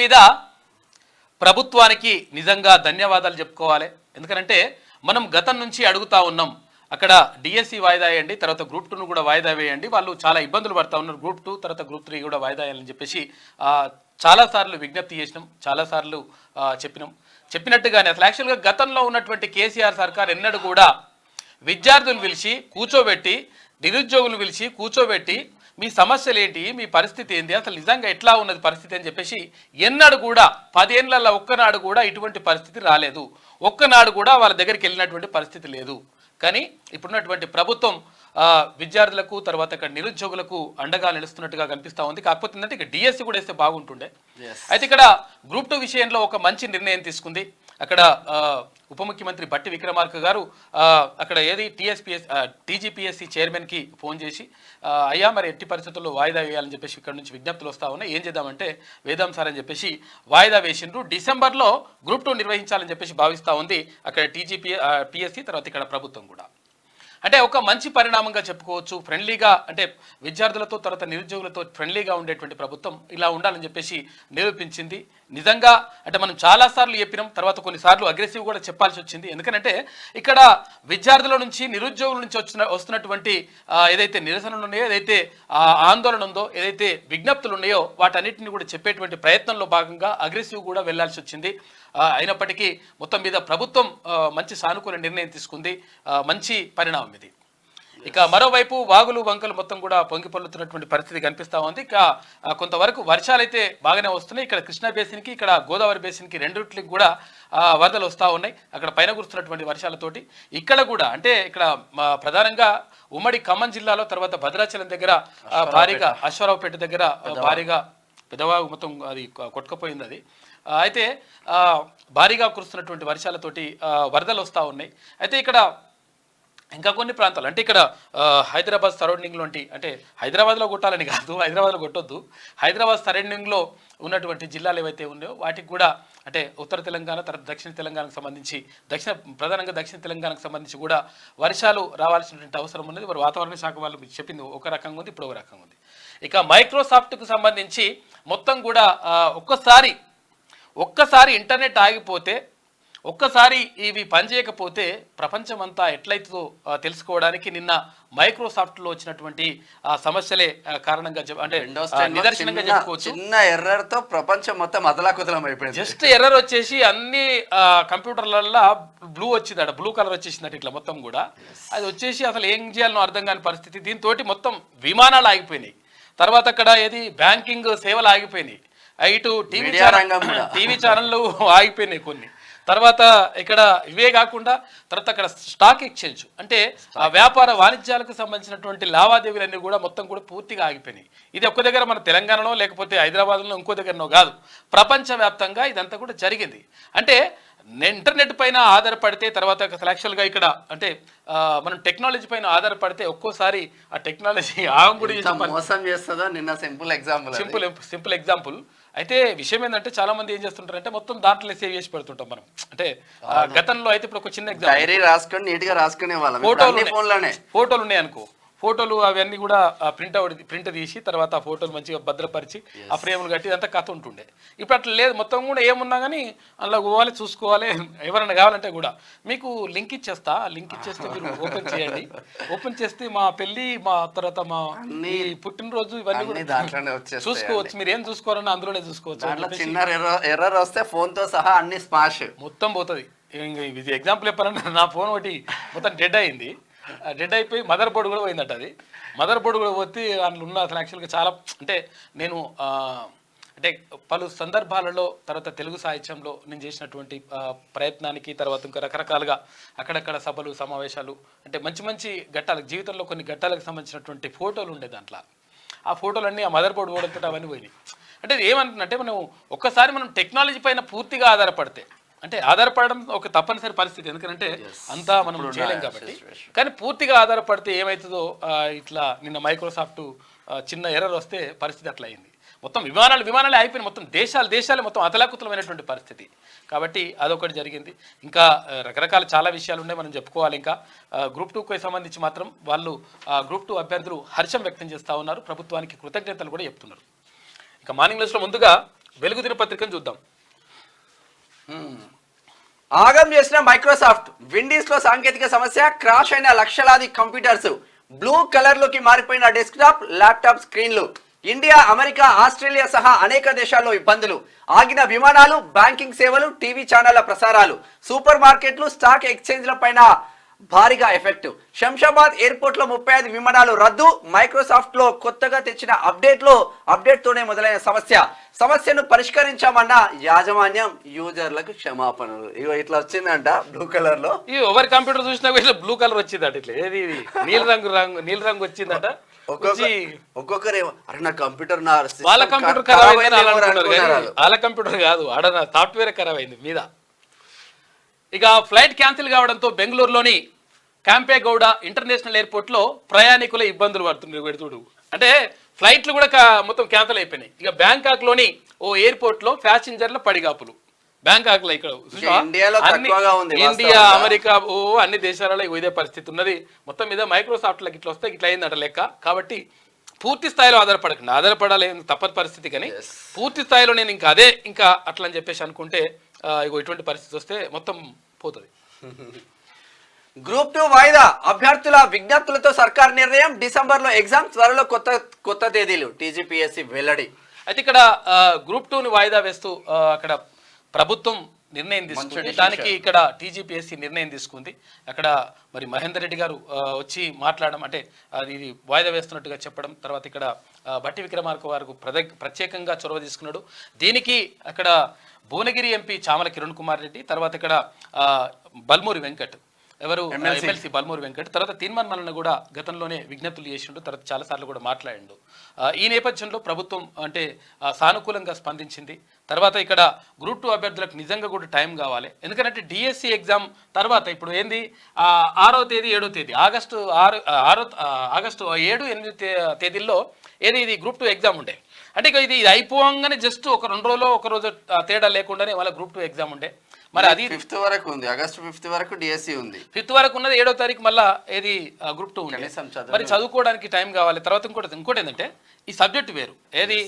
మీద ప్రభుత్వానికి నిజంగా ధన్యవాదాలు చెప్పుకోవాలి. ఎందుకంటే మనం గతం నుంచి అడుగుతా ఉన్నాం, అక్కడ డిఎస్సి వాయిదా వేయండి, తర్వాత గ్రూప్ 2ను కూడా వాయిదా వేయండి, వాళ్ళు చాలా ఇబ్బందులు పడతా ఉన్నారు, గ్రూప్ 2 తర్వాత గ్రూప్ 3 కూడా వాయిదా వేయాలని చెప్పేసి చాలాసార్లు విజ్ఞప్తి చేసినాం, చాలాసార్లు చెప్పినట్టుగానే అసలు యాక్చువల్గా గతంలో ఉన్నటువంటి కేసీఆర్ సర్కార్ ఎన్నడూ కూడా విద్యార్థులు పిలిచి కూర్చోబెట్టి, నిరుద్యోగులు పిలిచి కూర్చోబెట్టి మీ సమస్యలు ఏంటి, మీ పరిస్థితి ఏంటి, అసలు నిజంగా ఎట్లా ఉన్నది పరిస్థితి అని చెప్పేసి ఎన్నడూ కూడా 10 ఏళ్లలో ఒక్కనాడు కూడా ఇటువంటి పరిస్థితి రాలేదు, ఒక్కనాడు కూడా వాళ్ళ దగ్గరికి వెళ్ళినటువంటి పరిస్థితి లేదు. కానీ ఇప్పుడున్నటువంటి ప్రభుత్వం విద్యార్థులకు తర్వాత ఇక్కడ నిరుద్యోగులకు అండగా నిలుస్తున్నట్టుగా కనిపిస్తూ ఉంది. కాకపోతే ఏంటంటే ఇక డిఎస్సి కూడా వేస్తే బాగుంటుండే. అయితే ఇక్కడ గ్రూప్ 2 విషయంలో ఒక మంచి నిర్ణయం తీసుకుంది. అక్కడ ఉప ముఖ్యమంత్రి బట్టి విక్రమార్క గారు అక్కడ ఏది టీజీపీఎస్సీ చైర్మన్కి ఫోన్ చేసి అయ్యా మరి ఎట్టి పరిస్థితుల్లో వాయిదా వేయాలని చెప్పేసి ఇక్కడ నుంచి విజ్ఞప్తులు వస్తూ ఉన్నాయి, ఏం చేద్దామంటే వేదాం సార్ అని చెప్పేసి వాయిదా వేసిండ్రు. డిసెంబర్లో గ్రూప్ 2 నిర్వహించాలని చెప్పేసి భావిస్తూ ఉంది అక్కడ టీజీపీఎస్సీ తర్వాత ఇక్కడ ప్రభుత్వం కూడా. అంటే ఒక మంచి పరిణామంగా చెప్పుకోవచ్చు. ఫ్రెండ్లీగా అంటే విద్యార్థులతో తర్వాత నిరుద్యోగులతో ఫ్రెండ్లీగా ఉండేటువంటి ప్రభుత్వం ఇలా ఉండాలని చెప్పేసి నిరూపించింది. నిజంగా అంటే మనం చాలాసార్లు చెప్పినాం, తర్వాత కొన్నిసార్లు అగ్రెసివ్ కూడా చెప్పాల్సి వచ్చింది. ఎందుకంటే ఇక్కడ విద్యార్థుల నుంచి నిరుద్యోగుల నుంచి వస్తున్నటువంటి ఏదైతే నిరసనలు ఉన్నాయో, ఏదైతే ఆందోళన ఉందో, ఏదైతే విజ్ఞప్తులు ఉన్నాయో వాటన్నిటిని కూడా చెప్పేటువంటి ప్రయత్నంలో భాగంగా అగ్రెసివ్ కూడా వెళ్లాల్సి వచ్చింది. అయినప్పటికీ మొత్తం మీద ప్రభుత్వం మంచి సానుకూల నిర్ణయం తీసుకుంది, మంచి పరిణామం ఇది. ఇక మరోవైపు వాగులు వంకలు మొత్తం కూడా పొంగి పొల్లుతున్నటువంటి పరిస్థితి కనిపిస్తూ ఉంది. ఇక కొంతవరకు వర్షాలు అయితే బాగానే వస్తున్నాయి. ఇక్కడ కృష్ణా బేసిన్కి ఇక్కడ గోదావరి బేసిన్కి రెండింటికి కూడా వరదలు వస్తూ ఉన్నాయి. అక్కడ పైన కురుస్తున్నటువంటి వర్షాలతోటి ఇక్కడ కూడా అంటే ఇక్కడ ప్రధానంగా ఉమ్మడి ఖమ్మం జిల్లాలో తర్వాత భద్రాచలం దగ్గర భారీగా అశ్వారావుపేట దగ్గర భారీగా పెద్దవాగు మొత్తం అది కొట్టుకుపోయింది. అది అయితే భారీగా కురుస్తున్నటువంటి వర్షాలతోటి వరదలు వస్తూ ఉన్నాయి. అయితే ఇక్కడ ఇంకా కొన్ని ప్రాంతాలు అంటే ఇక్కడ హైదరాబాద్ సరౌండింగ్లో అంటే హైదరాబాద్లో కొట్టాలని కాదు, హైదరాబాద్లో కొట్టొద్దు, హైదరాబాద్ సరౌండింగ్లో ఉన్నటువంటి జిల్లాలు ఏవైతే ఉన్నాయో వాటికి కూడా అంటే ఉత్తర తెలంగాణ తర్వాత దక్షిణ తెలంగాణకు సంబంధించి ప్రధానంగా దక్షిణ తెలంగాణకు సంబంధించి కూడా వర్షాలు రావాల్సినటువంటి అవసరం ఉన్నది. మరి వాతావరణ శాఖ వాళ్ళు చెప్పింది ఒక రకంగా ఉంది, ఇప్పుడు ఒక రకంగా ఉంది. ఇక మైక్రోసాఫ్ట్కు సంబంధించి మొత్తం కూడా ఒక్కసారి ఇంటర్నెట్ ఆగిపోతే, ఒక్కసారి ఇవి పనిచేయకపోతే ప్రపంచమంతా ఎట్లయితుందో తెలుసుకోవడానికి నిన్న మైక్రోసాఫ్ట్లో వచ్చినటువంటి సమస్యలే కారణంగా అంటే నిదర్శనంగా చెప్పుకోవచ్చు. చిన్న ఎర్రర్ తో ప్రపంచం మొత్తం అదలాకుతలం అయిపోయింది. జస్ట్ ఎర్రర్ వచ్చేసి అన్ని కంప్యూటర్లలో బ్లూ కలర్ వచ్చేసిందట ఇట్లా మొత్తం కూడా. అది వచ్చేసి అసలు ఏం చేయాలనో అర్థం కాని పరిస్థితి. దీంతో మొత్తం విమానాలు ఆగిపోయినాయి, తర్వాత అక్కడ ఏది బ్యాంకింగ్ సేవలు ఆగిపోయినాయి, ఇటు టీవీ ఛానళ్ళు ఆగిపోయినాయి కొన్ని, తర్వాత ఇక్కడ ఇవే కాకుండా తర్వాత అక్కడ స్టాక్ ఎక్స్చేంజ్ అంటే వ్యాపార వాణిజ్యాలకు సంబంధించినటువంటి లావాదేవీలన్నీ కూడా మొత్తం కూడా పూర్తిగా ఆగిపోయినాయి. ఇది ఒక్క దగ్గర మన తెలంగాణలో లేకపోతే హైదరాబాద్లో ఇంకో దగ్గరనో కాదు, ప్రపంచవ్యాప్తంగా ఇదంతా కూడా జరిగింది. అంటే ఇంటర్నెట్ పైన ఆధారపడితే తర్వాత యాక్చువల్గా ఇక్కడ అంటే మనం టెక్నాలజీ పైన ఆధారపడితే ఒక్కోసారి ఆ టెక్నాలజీ మోసం చేస్తుందో నిన్న సింపుల్ ఎగ్జాంపుల్. అయితే విషయం ఏంటంటే చాలా మంది ఏం చేస్తుంటారంటే మొత్తం దాంట్లో సేవ్ చేసి పెడుతుంటాం మనం. అంటే గతంలో అయితే ఇప్పుడు ఒక చిన్న ఎగ్జాంపుల్ నీట్ గా రాసుకునే వాళ్ళం, ఫోటోలు ఉన్నాయి అనుకో, ఫోటోలు అవన్నీ కూడా ప్రింట్ తీసి తర్వాత ఆ ఫోటోలు మంచిగా భద్రపరిచి ఆ ఫ్రేములు కట్టి అంతా కథ ఉంటుండే. ఇప్పుడు అట్లా లేదు, మొత్తం కూడా ఏమున్నా కానీ అందులో పోవాలి చూసుకోవాలి. ఎవరైనా కావాలంటే కూడా మీకు లింక్ ఇచ్చేస్తా, లింక్ ఇచ్చేస్తే మీరు ఓపెన్ చేయండి, ఓపెన్ చేస్తే మా పెళ్లి మా తర్వాత మా పుట్టినరోజు ఇవన్నీ కూడా చూసుకోవచ్చు. మీరు ఏం చూసుకోవాలన్నా అందులోనే చూసుకోవచ్చు. చిన్న ఎర్రర్ వస్తే ఫోన్ తో సహా అన్ని స్మాష్ మొత్తం పోతుంది. ఇది ఎగ్జాంపుల్ చెప్పాలంటే నా ఫోన్ ఒకటి మొత్తం డెడ్ అయింది, డెడ్ అయిపోయి మదర్ బోర్డు కూడా పోయిందట. అది మదర్ బోర్డు కూడా పోతే అందులో ఉన్న అసలు యాక్చువల్గా చాలా అంటే నేను అంటే పలు సందర్భాలలో తర్వాత తెలుగు సాహిత్యంలో నేను చేసినటువంటి ప్రయత్నానికి తర్వాత ఇంకా రకరకాలుగా అక్కడక్కడ సభలు సమావేశాలు అంటే మంచి మంచి ఘట్టాలకు జీవితంలో కొన్ని ఘట్టాలకు సంబంధించినటువంటి ఫోటోలు ఉండే దాంట్లో. ఆ ఫోటోలన్నీ ఆ మదర్ బోర్డు పోవడంతో అవన్నీ పోయినాయి. అంటే ఏమంటుందంటే మనం ఒక్కసారి మనం టెక్నాలజీ పైన పూర్తిగా ఆధారపడితే అంటే ఆధారపడడం ఒక తప్పనిసరి పరిస్థితి, ఎందుకంటే అంతా మనం చేయలేం కాబట్టి. కానీ పూర్తిగా ఆధారపడితే ఏమవుతుందో ఇట్లా నిన్న మైక్రోసాఫ్ట్ చిన్న ఎర్రర్ వస్తే పరిస్థితి అట్లా అయింది. మొత్తం విమానాలే అయిపోయినాయి, మొత్తం దేశాలు మొత్తం అతలాకుతలమైనటువంటి పరిస్థితి. కాబట్టి అదొకటి జరిగింది. ఇంకా రకరకాల చాలా విషయాలు ఉన్నాయి మనం చెప్పుకోవాలి. ఇంకా గ్రూప్ 2కి సంబంధించి మాత్రం వాళ్ళు గ్రూప్ 2 అభ్యర్థులు హర్షం వ్యక్తం చేస్తూ ఉన్నారు, ప్రభుత్వానికి కృతజ్ఞతలు కూడా చెప్తున్నారు. ఇక మార్నింగ్ న్యూస్లో ముందుగా వెలుగు దినపత్రికను చూద్దాం. ఆగం చేసిన మైక్రోసాఫ్ట్, విండీస్ లో సాంకేతిక సమస్య, క్రాష్ అయిన లక్షలాది కంప్యూటర్స్, బ్లూ కలర్ లోకి మారిపోయిన డెస్క్టాప్ ల్యాప్టాప్ స్క్రీన్లు, ఇండియా అమెరికా ఆస్ట్రేలియా సహా అనేక దేశాల్లో ఇబ్బందులు, ఆగిన విమానాలు, బ్యాంకింగ్ సేవలు, టీవీ ఛానళ్ల ప్రసారాలు, సూపర్ మార్కెట్లు, స్టాక్ ఎక్స్చేంజ్ల పైన భారీగా ఎఫెక్ట్, శంషాబాద్ ఎయిర్పోర్ట్ లో 35 విమానాలు రద్దు, మైక్రోసాఫ్ట్ లో కొత్తగా తెచ్చిన అప్డేట్ తోనే మొదలైన సమస్యను పరిష్కరించామన్న యాజమాన్యం, యూజర్లకు క్షమాపణలు. ఇగో ఇట్లా వచ్చిందంట బ్లూ కలర్ లో. ఈ ఎవరి కంప్యూటర్ చూసినా ఇట్లా బ్లూ కలర్ వచ్చిందట, ఇట్లా ఏది నీల రంగు వచ్చిందట. ఒక్కొక్కరు అరే నా కంప్యూటర్ వాళ్ళ కంప్యూటర్ ఖరాబ్ అయింది, వాళ్ళ కంప్యూటర్ కాదు, ఆడ సాఫ్ట్వేర్ ఖరాబ్ అయింది మీద. ఇక ఫ్లైట్ క్యాన్సిల్ కావడంతో బెంగళూరులోని క్యాంపేగౌడ ఇంటర్నేషనల్ ఎయిర్పోర్ట్ లో ప్రయాణికుల ఇబ్బందులు పడుతున్నారు. చూడు అంటే ఫ్లైట్లు కూడా మొత్తం క్యాన్సిల్ అయిపోయినాయి. ఇక బ్యాంకాక్ లోని ఓ ఎయిర్పోర్ట్ లో ప్యాసింజర్ల పడిగాపులు. బ్యాంకాక్ లో ఇక్కడ ఇండియా అమెరికా అన్ని దేశాలలో ఇదే పరిస్థితి ఉన్నది. మొత్తం మీద మైక్రోసాఫ్ట్ లకు ఇట్లా వస్తే ఇట్లా అయిందట లెక్క. కాబట్టి పూర్తి స్థాయిలో ఆధారపడాలి తప్పని పరిస్థితి, కానీ పూర్తి స్థాయిలో నేను ఇంకా అట్లా అని చెప్పేసి అనుకుంటే ఇగో ఇటువంటి పరిస్థితి వస్తే మొత్తం పోతుంది. గ్రూప్ 2 వాయిదా, అభ్యర్థుల విజ్ఞప్తులతో సర్కార్ నిర్ణయం, డిసెంబర్ లో ఎగ్జామ్, త్వరలో కొత్త తేదీలు, టీజీపీఎస్సీ వెల్లడి. అయితే ఇక్కడ గ్రూప్ 2ని వాయిదా వేస్తూ అక్కడ ప్రభుత్వం నిర్ణయం తీసుకుంది. దానికి ఇక్కడ టీజీపీఎస్సీ నిర్ణయం తీసుకుంది. అక్కడ మరి మహేందర్ రెడ్డి గారు వచ్చి మాట్లాడడం, అంటే ఇది వాయిదా వేస్తున్నట్టుగా చెప్పడం, తర్వాత ఇక్కడ బట్టి విక్రమార్క వారు ప్రత్యేకంగా చొరవ తీసుకున్నాడు. దీనికి అక్కడ భువనగిరి ఎంపీ చామల కిరణ్ కుమార్ రెడ్డి, తర్వాత ఇక్కడ బల్మూరి వెంకట్, ఎవరు ఎమ్మెల్సీ బల్మూరి వెంకట్, తర్వాత తీర్మాన్ మల్లన్న కూడా గతంలోనే విజ్ఞప్తులు చేసిండు, తర్వాత చాలాసార్లు కూడా మాట్లాడిండు. ఈ నేపథ్యంలో ప్రభుత్వం అంటే సానుకూలంగా స్పందించింది. తర్వాత ఇక్కడ గ్రూప్ 2 అభ్యర్థులకు నిజంగా కూడా టైం కావాలి. ఎందుకంటే డిఎస్సి ఎగ్జామ్ తర్వాత ఇప్పుడు ఏంది 6వ తేదీ 7వ తేదీ ఆగస్టు 7, 8 తేదీల్లో ఇది గ్రూప్ 2 ఎగ్జామ్ ఉండే. అంటే ఇక ఇది అయిపోగానే జస్ట్ ఒక 2 రోజులో ఒక రోజు తేడా లేకుండానే వాళ్ళ గ్రూప్ 2 ఎగ్జామ్ ఉండే. మరి అది 5th వరకు ఉంది, ఆగస్టు 5th వరకు డిఎస్సి ఉంది, 5th వరకు ఉన్నది, 7వ తారీఖు మళ్ళీ ఏది గ్రూప్ 2 ఉంది. మరి చదువుకోవడానికి టైం కావాలి. తర్వాత ఇంకోటి ఏంటంటే ఈ సబ్జెక్ట్ వేరు, ఏది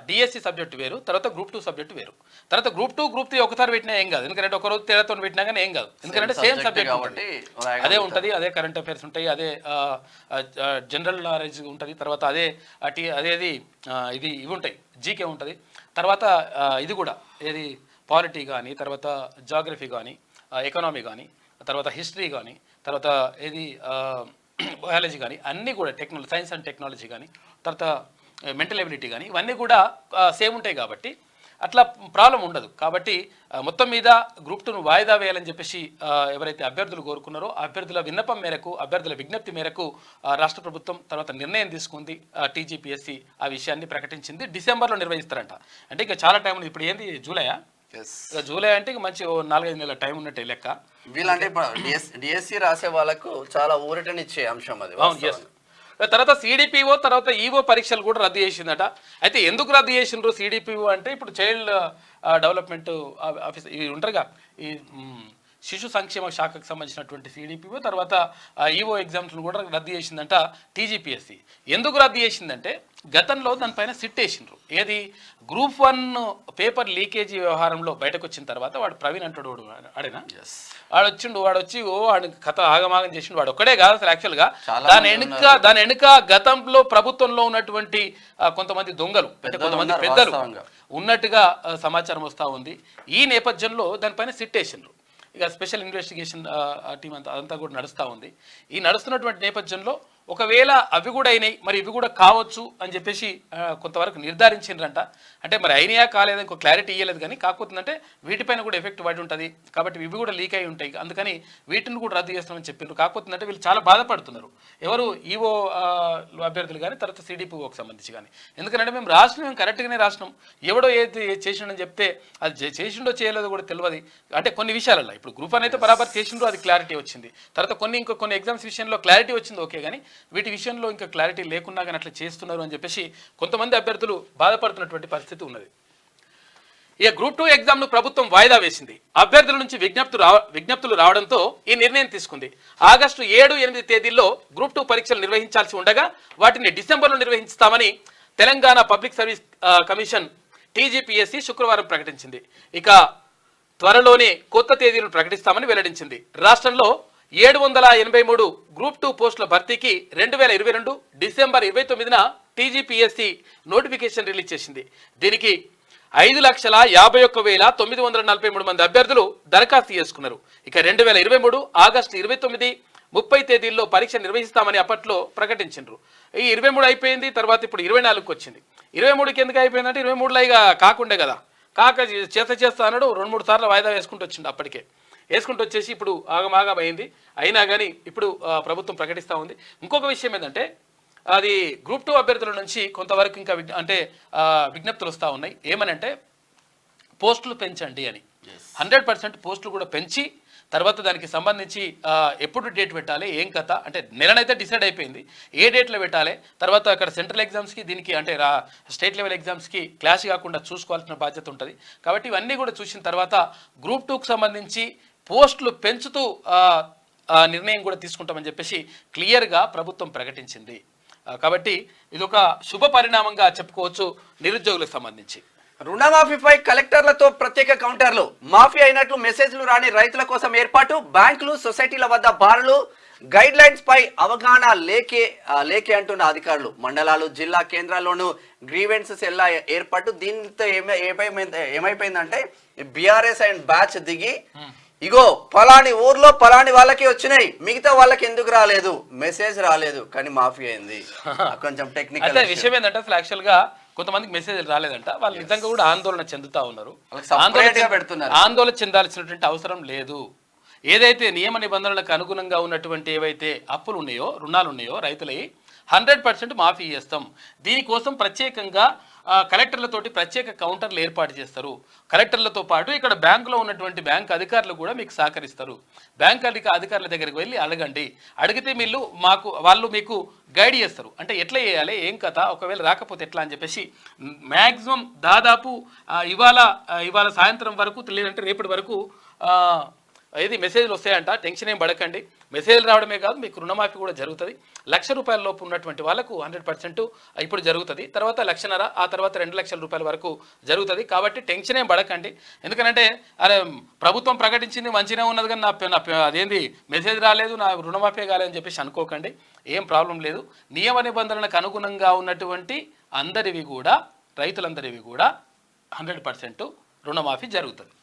డిఎస్సి సబ్జెక్ట్ వేరు, తర్వాత గ్రూప్ 2 సబ్జెక్ట్ వేరు. తర్వాత గ్రూప్ 2 గ్రూప్ 3 ఒకసారి పెట్టినా ఏం కాదు, ఎందుకంటే ఒక రోజు తేడాతో పెట్టినా కానీ ఏం కాదు, ఎందుకంటే సేమ్ సబ్జెక్ట్ కాబట్టి అదే ఉంటుంది, అదే కరెంట్ అఫైర్స్ ఉంటాయి, అదే జనరల్ నాలెడ్జ్ ఉంటుంది, తర్వాత అదేది ఇవి ఉంటాయి, జీకే ఉంటుంది, తర్వాత ఇది కూడా ఏది పాలిటీ కానీ, తర్వాత జాగ్రఫీ కానీ, ఎకనామీ కానీ, తర్వాత హిస్టరీ కానీ, తర్వాత ఏది బయాలజీ కానీ, అన్నీ కూడా సైన్స్ అండ్ టెక్నాలజీ కానీ, తర్వాత మెంటల్ ఎబిలిటీ కానీ, ఇవన్నీ కూడా సేమ్ ఉంటాయి కాబట్టి అట్లా ప్రాబ్లం ఉండదు. కాబట్టి మొత్తం మీద గ్రూప్ 2ను వాయిదా వేయాలని చెప్పేసి ఎవరైతే అభ్యర్థులు కోరుకున్నారో అభ్యర్థుల విన్నపం మేరకు, అభ్యర్థుల విజ్ఞప్తి మేరకు రాష్ట్ర ప్రభుత్వం తర్వాత నిర్ణయం తీసుకుంది. టీజీపీఎస్సీ ఆ విషయాన్ని ప్రకటించింది. డిసెంబర్లో నిర్వహిస్తారంట. అంటే ఇక చాలా టైం ఉంది. ఇప్పుడు ఏంది జూలైయా? జూలై అంటే మంచి 4-5 నెలల టైం ఉన్నట్టే లెక్క. వీళ్ళంటే డిఎస్సి రాసే వాళ్ళకు చాలా ఊరటనిచ్చే అంశం అది. తర్వాత సిడిపిఓ తర్వాత ఈఓ పరీక్షలు కూడా రద్దు చేసిందట. అయితే ఎందుకు రద్దు చేసిండ్రు సిడిపిఓ అంటే ఇప్పుడు చైల్డ్ డెవలప్మెంట్ ఆఫీస్ ఇవి ఉంటారుగా, ఈ శిశు సంక్షేమ శాఖకు సంబంధించినటువంటి సిడిపిఓ తర్వాత ఈఓ ఎగ్జామ్స్ను కూడా రద్దు చేసిందంట టీజీపీఎస్సీ. ఎందుకు రద్దు చేసిందంటే గతంలో దానిపైన సిట్ వేసిండ్రు. ఏది గ్రూప్ 1 పేపర్ లీకేజీ వ్యవహారంలో బయటకు వచ్చిన తర్వాత వాడు ప్రవీణ్ అంటాడు, ఆడేనా వాడు వచ్చి కథ ఆగమాగం చేసిండు. వాడు ఒక్కడే కాదు అసలు యాక్చువల్గా దాని వెనుక గతంలో ప్రభుత్వంలో ఉన్నటువంటి కొంతమంది దొంగలు, అంటే కొంతమంది పెద్దలు ఉన్నట్టుగా సమాచారం వస్తూ ఉంది. ఈ నేపథ్యంలో దానిపైన సిట్ వేసిండ్రు. ఇక స్పెషల్ ఇన్వెస్టిగేషన్ టీం అదంతా కూడా నడుస్తూ ఉంది. ఈ నడుస్తున్నటువంటి నేపథ్యంలో ఒకవేళ అవి కూడా అయినాయి, మరి ఇవి కూడా కావచ్చు అని చెప్పేసి కొంతవరకు నిర్ధారించిండ్రంట. అంటే మరి అయినాయా కాలేదని ఇంకో క్లారిటీ ఇవ్వలేదు, కానీ కాకపోతుందంటే వీటిపైన కూడా ఎఫెక్ట్ పడి ఉంటుంది కాబట్టి ఇవి కూడా లీక్ అయి ఉంటాయి, అందుకని వీటిని కూడా రద్దు చేస్తామని చెప్పిండ్రు. కాకపోతుందంటే వీళ్ళు చాలా బాధపడుతున్నారు, ఎవరు ఈఓ అభ్యర్థులు కానీ తర్వాత సిడిపిఓకి సంబంధించి కానీ. ఎందుకంటే మేము కరెక్ట్గానే రాసినాం, ఎవడో ఏది చేసిండని చెప్తే అది చేసిండో చేయలేదో కూడా తెలియదు. అంటే కొన్ని విషయాలలో ఇప్పుడు గ్రూప్ 1 అయితే బరాబర్ చేసిండ్రో అది క్లారిటీ వచ్చింది, తర్వాత కొన్ని ఎగ్జామ్స్ విషయంలో క్లారిటీ వచ్చింది ఓకే, కానీ వీటి విషయంలో ఇంకా క్లారిటీ లేకున్నా కానీ అట్లా చేస్తున్నారు అని చెప్పేసి కొంతమంది అభ్యర్థులు బాధపడుతున్నటువంటి పరిస్థితి ఉన్నది. ఇక గ్రూప్ 2 ఎగ్జామ్ను ప్రభుత్వం వాయిదా వేసింది. అభ్యర్థుల నుంచి విజ్ఞప్తులు రావడంతో ఈ నిర్ణయం తీసుకుంది. ఆగస్టు 7, 8 తేదీల్లో గ్రూప్ 2 పరీక్షలు నిర్వహించాల్సి ఉండగా వాటిని డిసెంబర్లో నిర్వహిస్తామని Telangana public service commission TGPSC శుక్రవారం ప్రకటించింది. ఇక త్వరలోనే కొత్త తేదీలను ప్రకటిస్తామని వెల్లడించింది. రాష్ట్రంలో 783 గ్రూప్ 2 పోస్టుల భర్తీకి 2022 డిసెంబర్ 29న టీజీపీఎస్సీ నోటిఫికేషన్ రిలీజ్ చేసింది. దీనికి 5,51,943 మంది అభ్యర్థులు దరఖాస్తు చేసుకున్నారు. ఇక 2023 ఆగస్టు 29, 30 తేదీల్లో పరీక్ష నిర్వహిస్తామని అప్పట్లో ప్రకటించారు. ఈ 23 అయిపోయింది, తర్వాత ఇప్పుడు 24కి వచ్చింది. 23కి ఎందుకు అయిపోయిందంటే 23లో ఇక కాకుండే కదా, కాక చేస్తా అన్నాడు. 2-3 సార్లు వాయిదా వేసుకుంటూ వచ్చిండు. అప్పటికే వేసుకుంటూ వచ్చేసి ఇప్పుడు ఆగమాగం అయింది. అయినా కానీ ఇప్పుడు ప్రభుత్వం ప్రకటిస్తూ ఉంది. ఇంకొక విషయం ఏంటంటే అది గ్రూప్ 2 అభ్యర్థుల నుంచి కొంతవరకు ఇంకా విజ్ఞప్తులు వస్తూ ఉన్నాయి. ఏమనంటే పోస్టులు పెంచండి అని. 100% పోస్టులు కూడా పెంచి తర్వాత దానికి సంబంధించి ఎప్పుడు డేట్ పెట్టాలి, ఏం కథ అంటే నెలనైతే డిసైడ్ అయిపోయింది, ఏ డేట్లో పెట్టాలి. తర్వాత అక్కడ సెంట్రల్ ఎగ్జామ్స్కి దీనికి అంటే స్టేట్ లెవెల్ ఎగ్జామ్స్కి క్లాష్ కాకుండా చూసుకోవాల్సిన బాధ్యత ఉంటుంది. కాబట్టి ఇవన్నీ కూడా చూసిన తర్వాత గ్రూప్ 2కి సంబంధించి పోస్టులు పెంచుతూ నిర్ణయం కూడా తీసుకుంటామని చెప్పేసి క్లియర్గా ప్రభుత్వం ప్రకటించింది. కాబట్టి ఇది ఒక శుభ పరిణామంగా చెప్పుకోవచ్చు నిరుద్యోగులకు సంబంధించి. రుణమాఫీపై కలెక్టర్లతో ప్రత్యేక కౌంటర్లు, మాఫీ అయినట్లు మెసేజ్లు రాని రైతుల కోసం ఏర్పాటు, బ్యాంకులు సొసైటీల వద్ద బారులు, గైడ్ లైన్స్ పై అవగాహన లేకే అంటున్న అధికారులు. మండలాలు జిల్లా కేంద్రాల్లోనూ గ్రీవెన్స్ సెల్ ఏర్పాటు. దీంతో ఏమైపోయిందంటే బీఆర్ఎస్ అండ్ బ్యాచ్ దిగి ఇగో పలాని ఊర్లో పలాని వాళ్ళకి వచ్చినాయి, మిగతా వాళ్ళకి ఎందుకు రాలేదు, మెసేజ్ రాలేదు కానీ మాఫీ అయింది. కొంచెం టెక్నికల్ విషయం ఏంటంటే అసలు యాక్చువల్ గా కొంతమందికి మెసేజ్ రాలేదంట. వాళ్ళు నిజంగా కూడా ఆందోళన చెందుతా ఉన్నారు. ఆందోళన చెందాల్సినటువంటి అవసరం లేదు. ఏదైతే నియమ నిబంధనలకు అనుగుణంగా ఉన్నటువంటి ఏవైతే అప్పులు ఉన్నాయో, రుణాలు ఉన్నాయో రైతులవి 100% మాఫీ చేస్తాం. దీనికోసం ప్రత్యేకంగా కలెక్టర్లతోటి ప్రత్యేక కౌంటర్లు ఏర్పాటు చేస్తారు. కలెక్టర్లతో పాటు ఇక్కడ బ్యాంకులో ఉన్నటువంటి బ్యాంక్ అధికారులు కూడా మీకు సహకరిస్తారు. బ్యాంక్ అధికారుల దగ్గరికి వెళ్ళి అడగండి. అడిగితే వాళ్ళు మీకు గైడ్ చేస్తారు. అంటే ఎట్లా చేయాలి, ఏం కథ, ఒకవేళ రాకపోతే ఎట్లా అని చెప్పేసి మ్యాక్సిమం దాదాపు ఇవాళ సాయంత్రం వరకు లేదంటే రేపటి వరకు ఏది మెసేజ్లు వస్తాయంట. టెన్షన్ ఏం పడకండి. మెసేజ్లు రావడమే కాదు, మీకు రుణమాఫీ కూడా జరుగుతుంది. ₹1,00,000 లోపు ఉన్నటువంటి వాళ్ళకు 100% ఇప్పుడు జరుగుతుంది. తర్వాత 1,50,000, ఆ తర్వాత ₹2,00,000 వరకు జరుగుతుంది. కాబట్టి టెన్షన్ ఏం పడకండి. ఎందుకంటే అరే ప్రభుత్వం ప్రకటించింది మంచిగా ఉన్నది కానీ నా అదేంది మెసేజ్ రాలేదు, నా రుణమాఫీ కాలేదని చెప్పేసి అనుకోకండి. ఏం ప్రాబ్లం లేదు. నియమ నిబంధనలకు అనుగుణంగా ఉన్నటువంటి అందరివి కూడా రైతులందరివి కూడా 100% రుణమాఫీ జరుగుతుంది.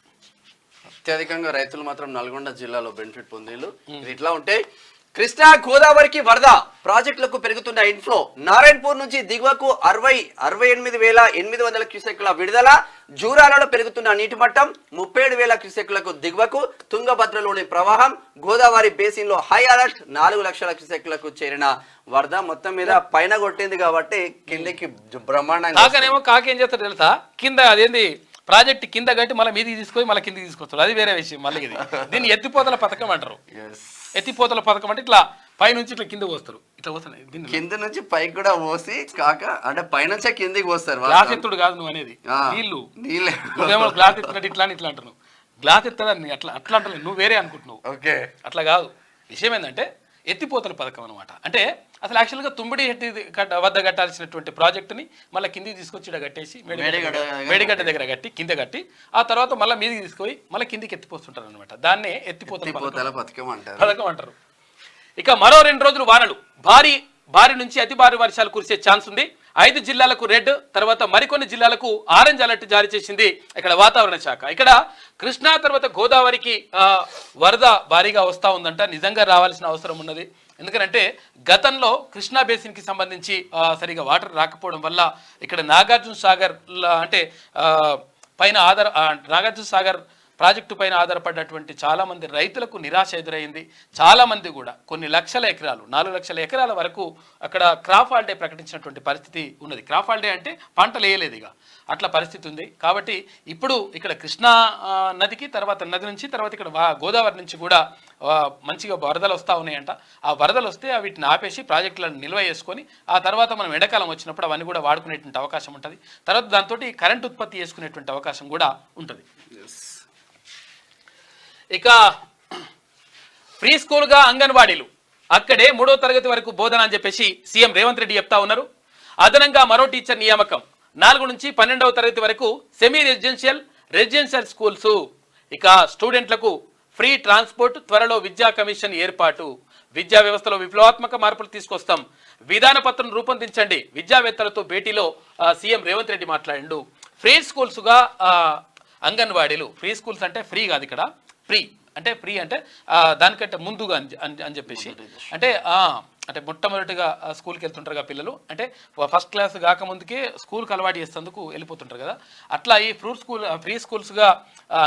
అత్యధికంగా రైతులు మాత్రం నల్గొండ జిల్లాలో బెనిఫిట్ పొందేలు. ఇది ఇట్లా ఉంటే కృష్ణా గోదావరికి వరద, ప్రాజెక్టులకు పెరుగుతున్న ఇన్ఫ్లో. నారాయణపూర్ నుంచి దిగువకు 68,800 క్యూసెక్ల విడుదల. జూరాలలో పెరుగుతున్న నీటి మట్టం 37,000 క్యూసెక్లకు దిగువకు. తుంగభద్రలోని ప్రవాహం. గోదావరి బేసిన్ లో హై అలర్ట్. 4 లక్షల క్యూసెక్లకు చేరిన వరద. మొత్తం మీద పైన కొట్టింది కాబట్టి కిందకి బ్రహ్మాండంగా. కాకేం చేస్తారు తెలుసా, కింద అదేంది ప్రాజెక్ట్ కింద కట్టి మళ్ళీ మీదికి తీసుకొని మళ్ళీ కిందికి తీసుకొస్తారు. అది వేరే విషయం. మళ్ళీ ఇది దీన్ని ఎత్తిపోతల పథకం అంటారు. ఎత్తిపోతల పథకం అంటే ఇట్లా పైనుంచి ఇట్లా కింద పోస్తారు. ఇట్లా పోస్తాయి కింద నుంచి పైకి కూడా పోసి కాక అంటే పైనుంచే కిందికి పోస్తారు. గ్లాస్ ఎత్తుడు కాదు నువ్వు అనేది, నీళ్ళు గ్లాస్ ఎత్తున్నట్టు ఇట్లా ఇట్లా అంటున్నావు. గ్లాస్ ఎత్తడాన్ని అట్లా అంటలేదు, నువ్వు వేరే అనుకుంటున్నావు. ఓకే, అట్లా కాదు. విషయం ఏంటంటే ఎత్తిపోతల పథకం అనమాట. అంటే అసలు యాక్చువల్గా తుమ్మిడి వద్ద కట్టాల్సినటువంటి ప్రాజెక్టుని మళ్ళీ కిందికి తీసుకొచ్చి ఇక్కడ కట్టేసి మేడిగడ్డ దగ్గర కట్టి కింద కట్టి ఆ తర్వాత మళ్ళీ మీదికి తీసుకొని మళ్ళీ కిందికి ఎత్తిపోతుంటారు అనమాట. దాన్నే ఎత్తిపోతల పథకం అంటారు. ఇక మరో 2 రోజులు వానలు, భారీ నుంచి అతి భారీ వర్షాలు కురిసే ఛాన్స్ ఉంది. 5 జిల్లాలకు రెడ్, తర్వాత మరికొన్ని జిల్లాలకు ఆరెంజ్ అలర్ట్ జారీ చేసింది ఇక్కడ వాతావరణ శాఖ. ఇక్కడ కృష్ణా తర్వాత గోదావరికి వరద భారీగా వస్తూ ఉందంట. నిజంగా రావాల్సిన అవసరం ఉన్నది. ఎందుకంటే గతంలో కృష్ణా బేసిన్కి సంబంధించి సరిగా వాటర్ రాకపోవడం వల్ల ఇక్కడ నాగార్జున సాగర్ అంటే నాగార్జున సాగర్ ప్రాజెక్టు పైన ఆధారపడినటువంటి చాలామంది రైతులకు నిరాశ ఎదురైంది. చాలామంది కూడా కొన్ని లక్షల ఎకరాలు 4 లక్షల ఎకరాల వరకు అక్కడ క్రాప్ హాలిడే ప్రకటించినటువంటి పరిస్థితి ఉన్నది. క్రాప్ హాలిడే అంటే పంటలు వేయలేదు, ఇక అట్లా పరిస్థితి ఉంది. కాబట్టి ఇప్పుడు ఇక్కడ కృష్ణా నదికి తర్వాత నది నుంచి తర్వాత ఇక్కడ గోదావరి నుంచి కూడా మంచిగా వరదలు వస్తూ ఉన్నాయంట. ఆ వరదలు వస్తే వీటిని ఆపేసి ప్రాజెక్టులను నిల్వ చేసుకొని ఆ తర్వాత మనం ఎండాకాలం వచ్చినప్పుడు అవన్నీ కూడా వాడుకునేటువంటి అవకాశం ఉంటుంది. తర్వాత దాంతో కరెంట్ ఉత్పత్తి చేసుకునేటువంటి అవకాశం కూడా ఉంటుంది. ఇక ప్రీ స్కూల్గా అంగన్వాడీలు అక్కడే 3వ తరగతి వరకు బోధన అని చెప్పేసి సీఎం రేవంత్ రెడ్డి చెప్తా ఉన్నారు. అదనంగా మరో టీచర్ నియామకం. 4 నుంచి 12వ తరగతి వరకు సెమీ రెసిడెన్షియల్ స్కూల్స్. ఇక స్టూడెంట్లకు ఫ్రీ ట్రాన్స్పోర్ట్, త్వరలో విద్యా కమిషన్ ఏర్పాటు. విద్యా వ్యవస్థలో విప్లవాత్మక మార్పులు తీసుకొస్తాం, విధాన పత్రం రూపొందించండి. విద్యావేత్తలతో భేటీలో సీఎం రేవంత్ రెడ్డి మాట్లాడిండు. ఫ్రీ స్కూల్స్గా అంగన్వాడీలు, ఫ్రీ స్కూల్స్ అంటే ఫ్రీ కాదు, ఇక్కడ ఫ్రీ అంటే దానికంటే ముందుగా అని చెప్పేసి అంటే మొట్టమొదటిగా స్కూల్కి వెళ్తుంటారు కదా పిల్లలు, అంటే ఫస్ట్ క్లాస్ కాకముందుకే స్కూల్కి అలవాటు చేసేందుకు వెళ్ళిపోతుంటారు కదా, అట్లా ఈ ఫ్రీ స్కూల్స్గా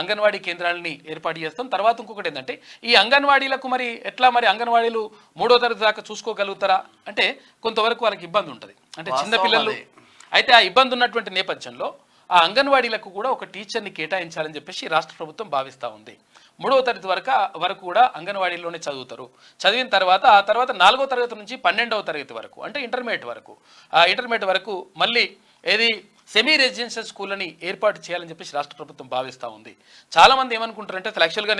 అంగన్వాడీ కేంద్రాలని ఏర్పాటు చేస్తాం. తర్వాత ఇంకొకటి ఏంటంటే ఈ అంగన్వాడీలకు మరి అంగన్వాడీలు 3వ తరగతి దాకా చూసుకోగలుగుతారా అంటే కొంతవరకు వాళ్ళకి ఇబ్బంది ఉంటుంది, అంటే చిన్నపిల్లలు. అయితే ఆ ఇబ్బంది ఉన్నటువంటి నేపథ్యంలో ఆ అంగన్వాడీలకు కూడా ఒక టీచర్ని కేటాయించాలని చెప్పేసి రాష్ట్ర ప్రభుత్వం భావిస్తూ ఉంది. 3వ తరగతి వరకు కూడా అంగన్వాడీలోనే చదువుతారు. చదివిన తర్వాత ఆ తర్వాత 4వ తరగతి నుంచి 12వ తరగతి వరకు అంటే ఇంటర్మీడియట్ వరకు మళ్ళీ సెమీ రెసిడెన్షియల్ స్కూళ్ళని ఏర్పాటు చేయాలని చెప్పేసి రాష్ట్ర ప్రభుత్వం భావిస్తూ ఉంది. చాలామంది ఏమనుకుంటారంటే అసలు యాక్చువల్గా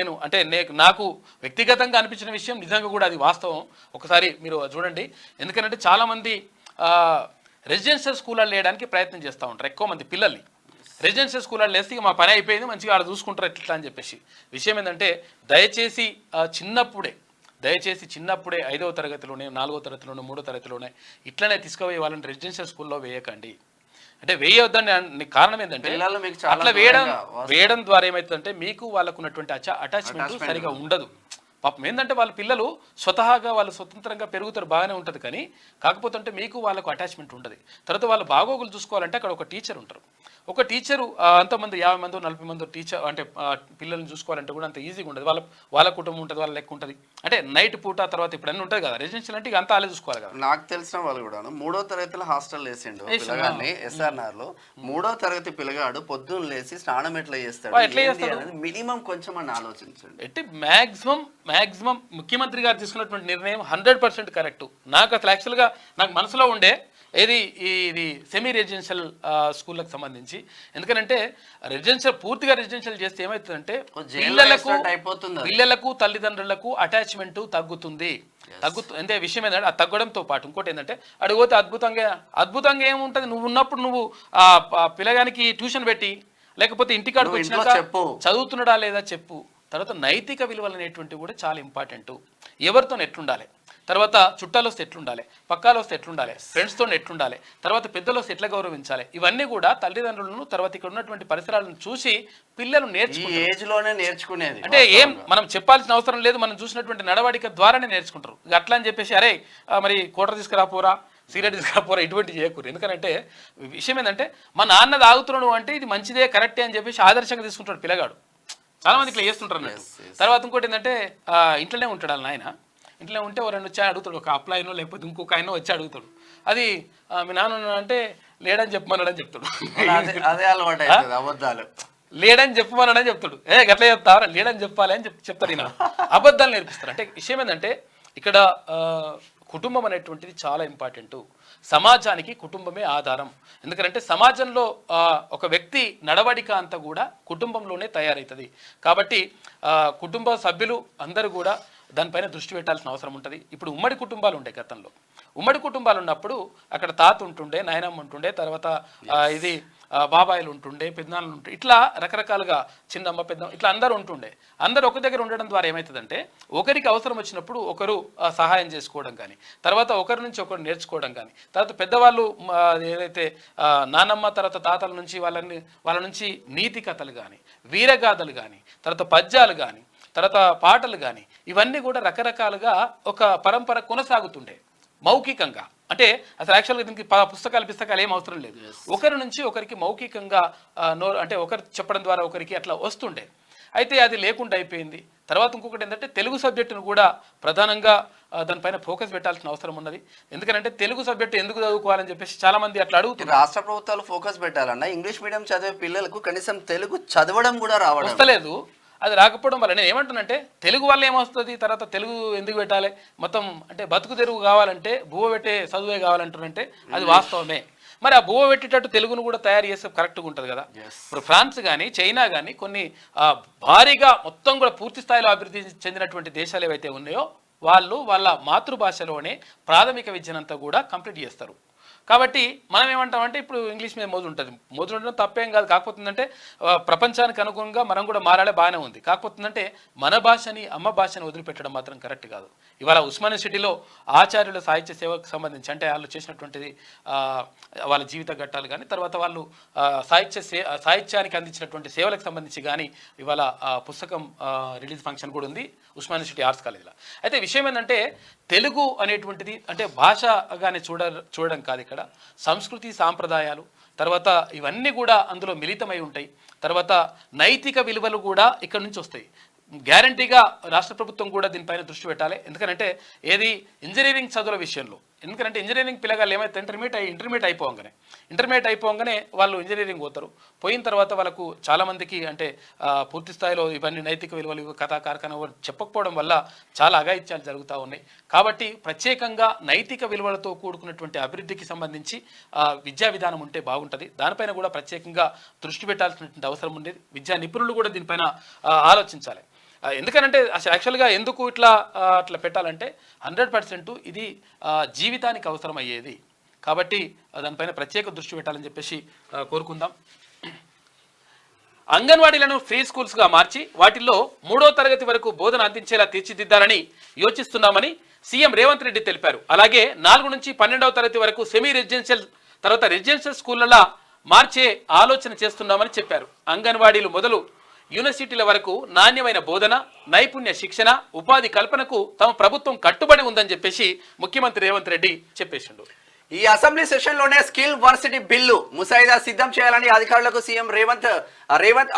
నాకు వ్యక్తిగతంగా అనిపించిన విషయం నిజంగా కూడా అది వాస్తవం. ఒకసారి మీరు చూడండి, ఎందుకంటే చాలామంది రెసిడెన్షియల్ స్కూళ్ళలో వేయడానికి ప్రయత్నం చేస్తూ ఉంటారు. ఎక్కువ మంది పిల్లల్ని రెసిడెన్షియల్ స్కూళ్ళలో వేస్తే మా పని అయిపోయింది, మంచిగా ఆడ చూసుకుంటారు ఎట్లా అని చెప్పేసి. విషయం ఏంటంటే దయచేసి చిన్నప్పుడే 5వ తరగతిలోనే, 4వ తరగతిలోనే, 3వ తరగతిలోనే ఇట్లనే తీసుకుపోయి వాళ్ళని రెసిడెన్షియల్ స్కూల్లో వేయకండి. అంటే వేయొద్దని కారణం ఏంటంటే అట్లా వేయడం ద్వారా ఏమవుతుందంటే మీకు వాళ్ళకు ఉన్నటువంటి అటాచ్మెంట్ సరిగా ఉండదు. పాపం ఏంటంటే వాళ్ళ పిల్లలు స్వతహాగా వాళ్ళు స్వతంత్రంగా పెరుగుతారు, బాగానే ఉంటుంది, కానీ కాకపోతే మీకు వాళ్ళకు అటాచ్మెంట్ ఉండదు. తర్వాత వాళ్ళ బాగోగులు చూసుకోవాలంటే అక్కడ ఒక టీచర్ ఉంటారు. ఒక టీచరు అంతమంది 50 మందో 40 మందో టీచర్ అంటే పిల్లల్ని చూసుకోవాలంటే కూడా అంత ఈజీగా ఉండదు. వాళ్ళ కుటుంబం ఉంటుంది, వాళ్ళ లెక్క ఉంటుంది. అంటే నైట్ పూట తర్వాత ఇప్పుడు అన్నీ ఉంటుంది కదా, రెసిడెన్షియల్ అంటే అంతా ఆలే చూసుకోవాలి కదా. నాకు తెలిసిన వాళ్ళు కూడా 3వ తరగతిలో హాస్టల్ వేసిండు పిల్లగాడిని SRNR లో. 3వ తరగతి పిల్లగాడు పొద్దున్న లేచి స్నానం ఎట్లా చేస్తాడు, మినిమం కొంచెం అని ఆలోచించండి. అంటే మాక్సిమం ముఖ్యమంత్రి గారు తీసుకున్నటువంటి నిర్ణయం 100% కరెక్ట్. నాకు అసలు యాక్చువల్గా నాకు మనసులో ఉండే ఇది సెమీ రెసిడెన్షియల్ స్కూళ్ళకి సంబంధించి, ఎందుకంటే పూర్తిగా రెసిడెన్షియల్ చేస్తే ఏమవుతుందంటే పిల్లలకు తల్లిదండ్రులకు అటాచ్మెంట్ తగ్గుతుంది. అంటే విషయం ఏంటంటే ఆ తగ్గడంతో పాటు ఇంకోటి ఏంటంటే అడిగిపోతే అద్భుతంగా ఏముంటుంది, నువ్వు ఉన్నప్పుడు నువ్వు పిల్లగానికి ట్యూషన్ పెట్టి లేకపోతే ఇంటికాడికి వచ్చినాక చదువుతున్నాడా లేదా చెప్పు. తర్వాత నైతిక విలువలు అనేటువంటివి కూడా చాలా ఇంపార్టెంట్. ఎవరితో ఎట్లుండాలి, తర్వాత చుట్టాలు వస్తే ఎట్లుండాలి, పక్కాలు వస్తే ఎట్లుండాలి, ఫ్రెండ్స్తో ఎట్లుండాలి, తర్వాత పెద్దలు వస్తే ఎట్లా గౌరవించాలి, ఇవన్నీ కూడా తల్లిదండ్రులను తర్వాత ఇక్కడ ఉన్నటువంటి పరిసరాలను చూసి పిల్లలు నేర్చుకునేది. అంటే మనం చెప్పాల్సిన అవసరం లేదు, మనం చూసినటువంటి నడవడిక ద్వారానే నేర్చుకుంటారు. అట్లా అని చెప్పేసి అరే మరి కోటర్ తీసుకురాపోరా, సిగరెట్ తీసుకురాపోరా, ఇటువంటి చేయకూడదు. ఎందుకంటే విషయం ఏంటంటే మా నాన్న తాగుతున్నాడు అంటే ఇది మంచిదే, కరెక్టే అని చెప్పేసి ఆదర్శంగా తీసుకుంటాడు పిల్లగాడు. చాలా మంది ఇట్లా చేస్తుంటారు అన్నట్టు. తర్వాత ఇంకోటి ఏంటంటే ఇంట్లోనే ఉంటాడు వాళ్ళ నాయన, ఇంట్లో ఉంటే ఎవరైనా వచ్చి అడుగుతాడు, ఒక అప్లైనో లేకపోతే ఇంకొక ఆయన వచ్చి అడుగుతాడు, అది మీ నాన్న అంటే లేడని చెప్పమన్నాడని చెప్తాడు. అదే అలవాటు అబద్ధాలు, లేడని చెప్పమన్నాడని చెప్తాడు. గట్లా చెప్తావరా, లేడని చెప్పాలి అని చెప్తాడు. ఈయన అబద్ధాలు నేర్పిస్తారు. అంటే విషయం ఏంటంటే ఇక్కడ కుటుంబం అనేటువంటిది చాలా ఇంపార్టెంట్. సమాజానికి కుటుంబమే ఆధారం. ఎందుకంటే సమాజంలో ఒక వ్యక్తి నడవడిక అంతా కూడా కుటుంబంలోనే తయారవుతుంది. కాబట్టి కుటుంబ సభ్యులు అందరూ కూడా దానిపైన దృష్టి పెట్టాల్సిన అవసరం ఉంటుంది. ఇప్పుడు ఉమ్మడి కుటుంబాలు ఉంటాయి. గతంలో ఉమ్మడి కుటుంబాలు ఉన్నప్పుడు అక్కడ తాత ఉంటుండే, నాయనమ్మ ఉంటుండే, తర్వాత బాబాయిలు ఉంటుండే, పెద్దనాన్నలు ఉంటుండే, ఇట్లా రకరకాలుగా చిన్నమ్మ పెద్దమ్మ ఇట్లా అందరూ ఉంటుండే. అందరూ ఒక దగ్గర ఉండడం ద్వారా ఏమవుతుందంటే ఒకరికి అవసరం వచ్చినప్పుడు ఒకరు సహాయం చేసుకోవడం కానీ, తర్వాత ఒకరి నుంచి ఒకరు నేర్చుకోవడం కానీ, తర్వాత పెద్దవాళ్ళు ఏదైతే నానమ్మ తర్వాత తాతల నుంచి వాళ్ళ నుంచి నీతి కథలు కానీ, వీరగాథలు కానీ, తర్వాత పద్యాలు కానీ, తర్వాత పాటలు కానీ, ఇవన్నీ కూడా రకరకాలుగా ఒక పరంపర కొనసాగుతుండే మౌఖికంగా. అంటే అసలు యాక్చువల్గా దీనికి పుస్తకాలు ఏం అవసరం లేదు. ఒకరి నుంచి ఒకరికి మౌఖికంగా అంటే ఒకరు చెప్పడం ద్వారా ఒకరికి అట్లా వస్తుండే. అయితే అది లేకుండా అయిపోయింది. తర్వాత ఇంకొకటి ఏంటంటే తెలుగు సబ్జెక్టును కూడా ప్రధానంగా దానిపైన ఫోకస్ పెట్టాల్సిన అవసరం ఉన్నది. ఎందుకంటే తెలుగు సబ్జెక్టు ఎందుకు చదువుకోవాలని చెప్పేసి చాలా మంది అట్లా అడుగుతారు. రాష్ట్ర ప్రభుత్వాలు ఫోకస్ పెట్టాలన్నా ఇంగ్లీష్ మీడియం చదివే పిల్లలకు కనీసం తెలుగు చదవడం కూడా వస్తలేదు. అది రాకపోవడం వల్ల నేను ఏమంటున్నానంటే తెలుగు వల్ల ఏమొస్తుంది, తర్వాత తెలుగు ఎందుకు పెట్టాలి, మొత్తం అంటే బతుకు తెరుగు కావాలంటే బువ్వ పెట్టే చదువే కావాలంటారంటే అది వాస్తవమే. మరి ఆ బువ్వ పెట్టేటట్టు తెలుగును కూడా తయారు చేస్తే కరెక్ట్గా ఉంటుంది కదా. ఇప్పుడు ఫ్రాన్స్ కానీ చైనా కానీ కొన్ని భారీగా మొత్తం కూడా పూర్తి స్థాయిలో అభివృద్ధి చెందినటువంటి దేశాలు ఏవైతే ఉన్నాయో వాళ్ళు వాళ్ళ మాతృభాషలోనే ప్రాథమిక విద్యనంతా కూడా కంప్లీట్ చేస్తారు. కాబట్టి మనం ఏమంటామంటే ఇప్పుడు ఇంగ్లీష్ మీద మోజు ఉంటుంది, మోజు ఉండడం తప్పేం కాదు. కాకపోతుందంటే ప్రపంచానికి అనుగుణంగా మనం కూడా మారాలే, బాగానే ఉంది. కాకపోతుందంటే మన భాషని అమ్మ భాషని వదిలిపెట్టడం మాత్రం కరెక్ట్ కాదు. ఇవాళ ఉస్మానియా యూనివర్సిటీలో ఆచార్యుల సాహిత్య సేవకు సంబంధించి అంటే వాళ్ళు చేసినటువంటిది వాళ్ళ జీవిత ఘట్టాలు కానీ తర్వాత వాళ్ళు సాహిత్యానికి అందించినటువంటి సేవలకు సంబంధించి కానీ ఇవాళ పుస్తకం రిలీజ్ ఫంక్షన్ కూడా ఉంది ఉస్మానియా యూనివర్సిటీ ఆర్ట్స్ కాలేజీలో. అయితే విషయం ఏంటంటే తెలుగు అనేటువంటిది అంటే భాషగానే చూడడం కాదు, ఇక్కడ సంస్కృతి సాంప్రదాయాలు తర్వాత ఇవన్నీ కూడా అందులో మిళితమై ఉంటాయి. తర్వాత నైతిక విలువలు కూడా ఇక్కడ నుంచి వస్తాయి. గ్యారంటీగా రాష్ట్ర ప్రభుత్వం కూడా దీనిపైన దృష్టి పెట్టాలి. ఎందుకంటే ఏది ఇంజనీరింగ్ చదువుల విషయంలో, ఎందుకంటే ఇంజనీరింగ్ పిల్లగాళ్ళు ఏమైతే ఇంటర్మీడియట్ అయిపోగానే వాళ్ళు ఇంజనీరింగ్ పోతారు. పోయిన తర్వాత వాళ్ళకు చాలామందికి అంటే పూర్తి స్థాయిలో ఇవన్నీ నైతిక విలువలు కథా కార్ఖానా చెప్పకపోవడం వల్ల చాలా అఘాయిత్యాలు జరుగుతూ ఉన్నాయి. కాబట్టి ప్రత్యేకంగా నైతిక విలువలతో కూడుకున్నటువంటి అభివృద్ధికి సంబంధించి విద్యా విధానం ఉంటే బాగుంటుంది. దానిపైన కూడా ప్రత్యేకంగా దృష్టి పెట్టాల్సినటువంటి అవసరం ఉండేది. విద్యా నిపుణులు కూడా దీనిపైన ఆలోచించాలి. ఎందుకనంటే అసలు యాక్చువల్గా ఎందుకు అట్లా పెట్టాలంటే 100% ఇది జీవితానికి అవసరమయ్యేది. కాబట్టి దానిపైన ప్రత్యేక దృష్టి పెట్టాలని చెప్పేసి కోరుకుందాం. అంగన్వాడీలను ఫ్రీ స్కూల్స్గా మార్చి వాటిల్లో 3వ తరగతి వరకు బోధన అందించేలా తీర్చిదిద్దాలని యోచిస్తున్నామని సీఎం రేవంత్ రెడ్డి తెలిపారు. అలాగే 4 నుంచి 12వ తరగతి వరకు సెమీ రెసిడెన్షియల్ తర్వాత రెసిడెన్షియల్ స్కూళ్లలా మార్చే ఆలోచన చేస్తున్నామని చెప్పారు. అంగన్వాడీలు మొదలు యూనివర్సిటీల వరకు నాణ్యమైన బోధన, నైపుణ్య శిక్షణ, ఉపాధి కల్పనకు తమ ప్రభుత్వం కట్టుబడి ఉందని చెప్పేసి ముఖ్యమంత్రి రేవంత్ రెడ్డి చెప్పేసిండు. ఈ అసెంబ్లీ సెషన్లోనే స్కిల్ వర్సిటీ బిల్లు ముసాయిదా సిద్ధం చేయాలని అధికారులకు సీఎం రేవంత్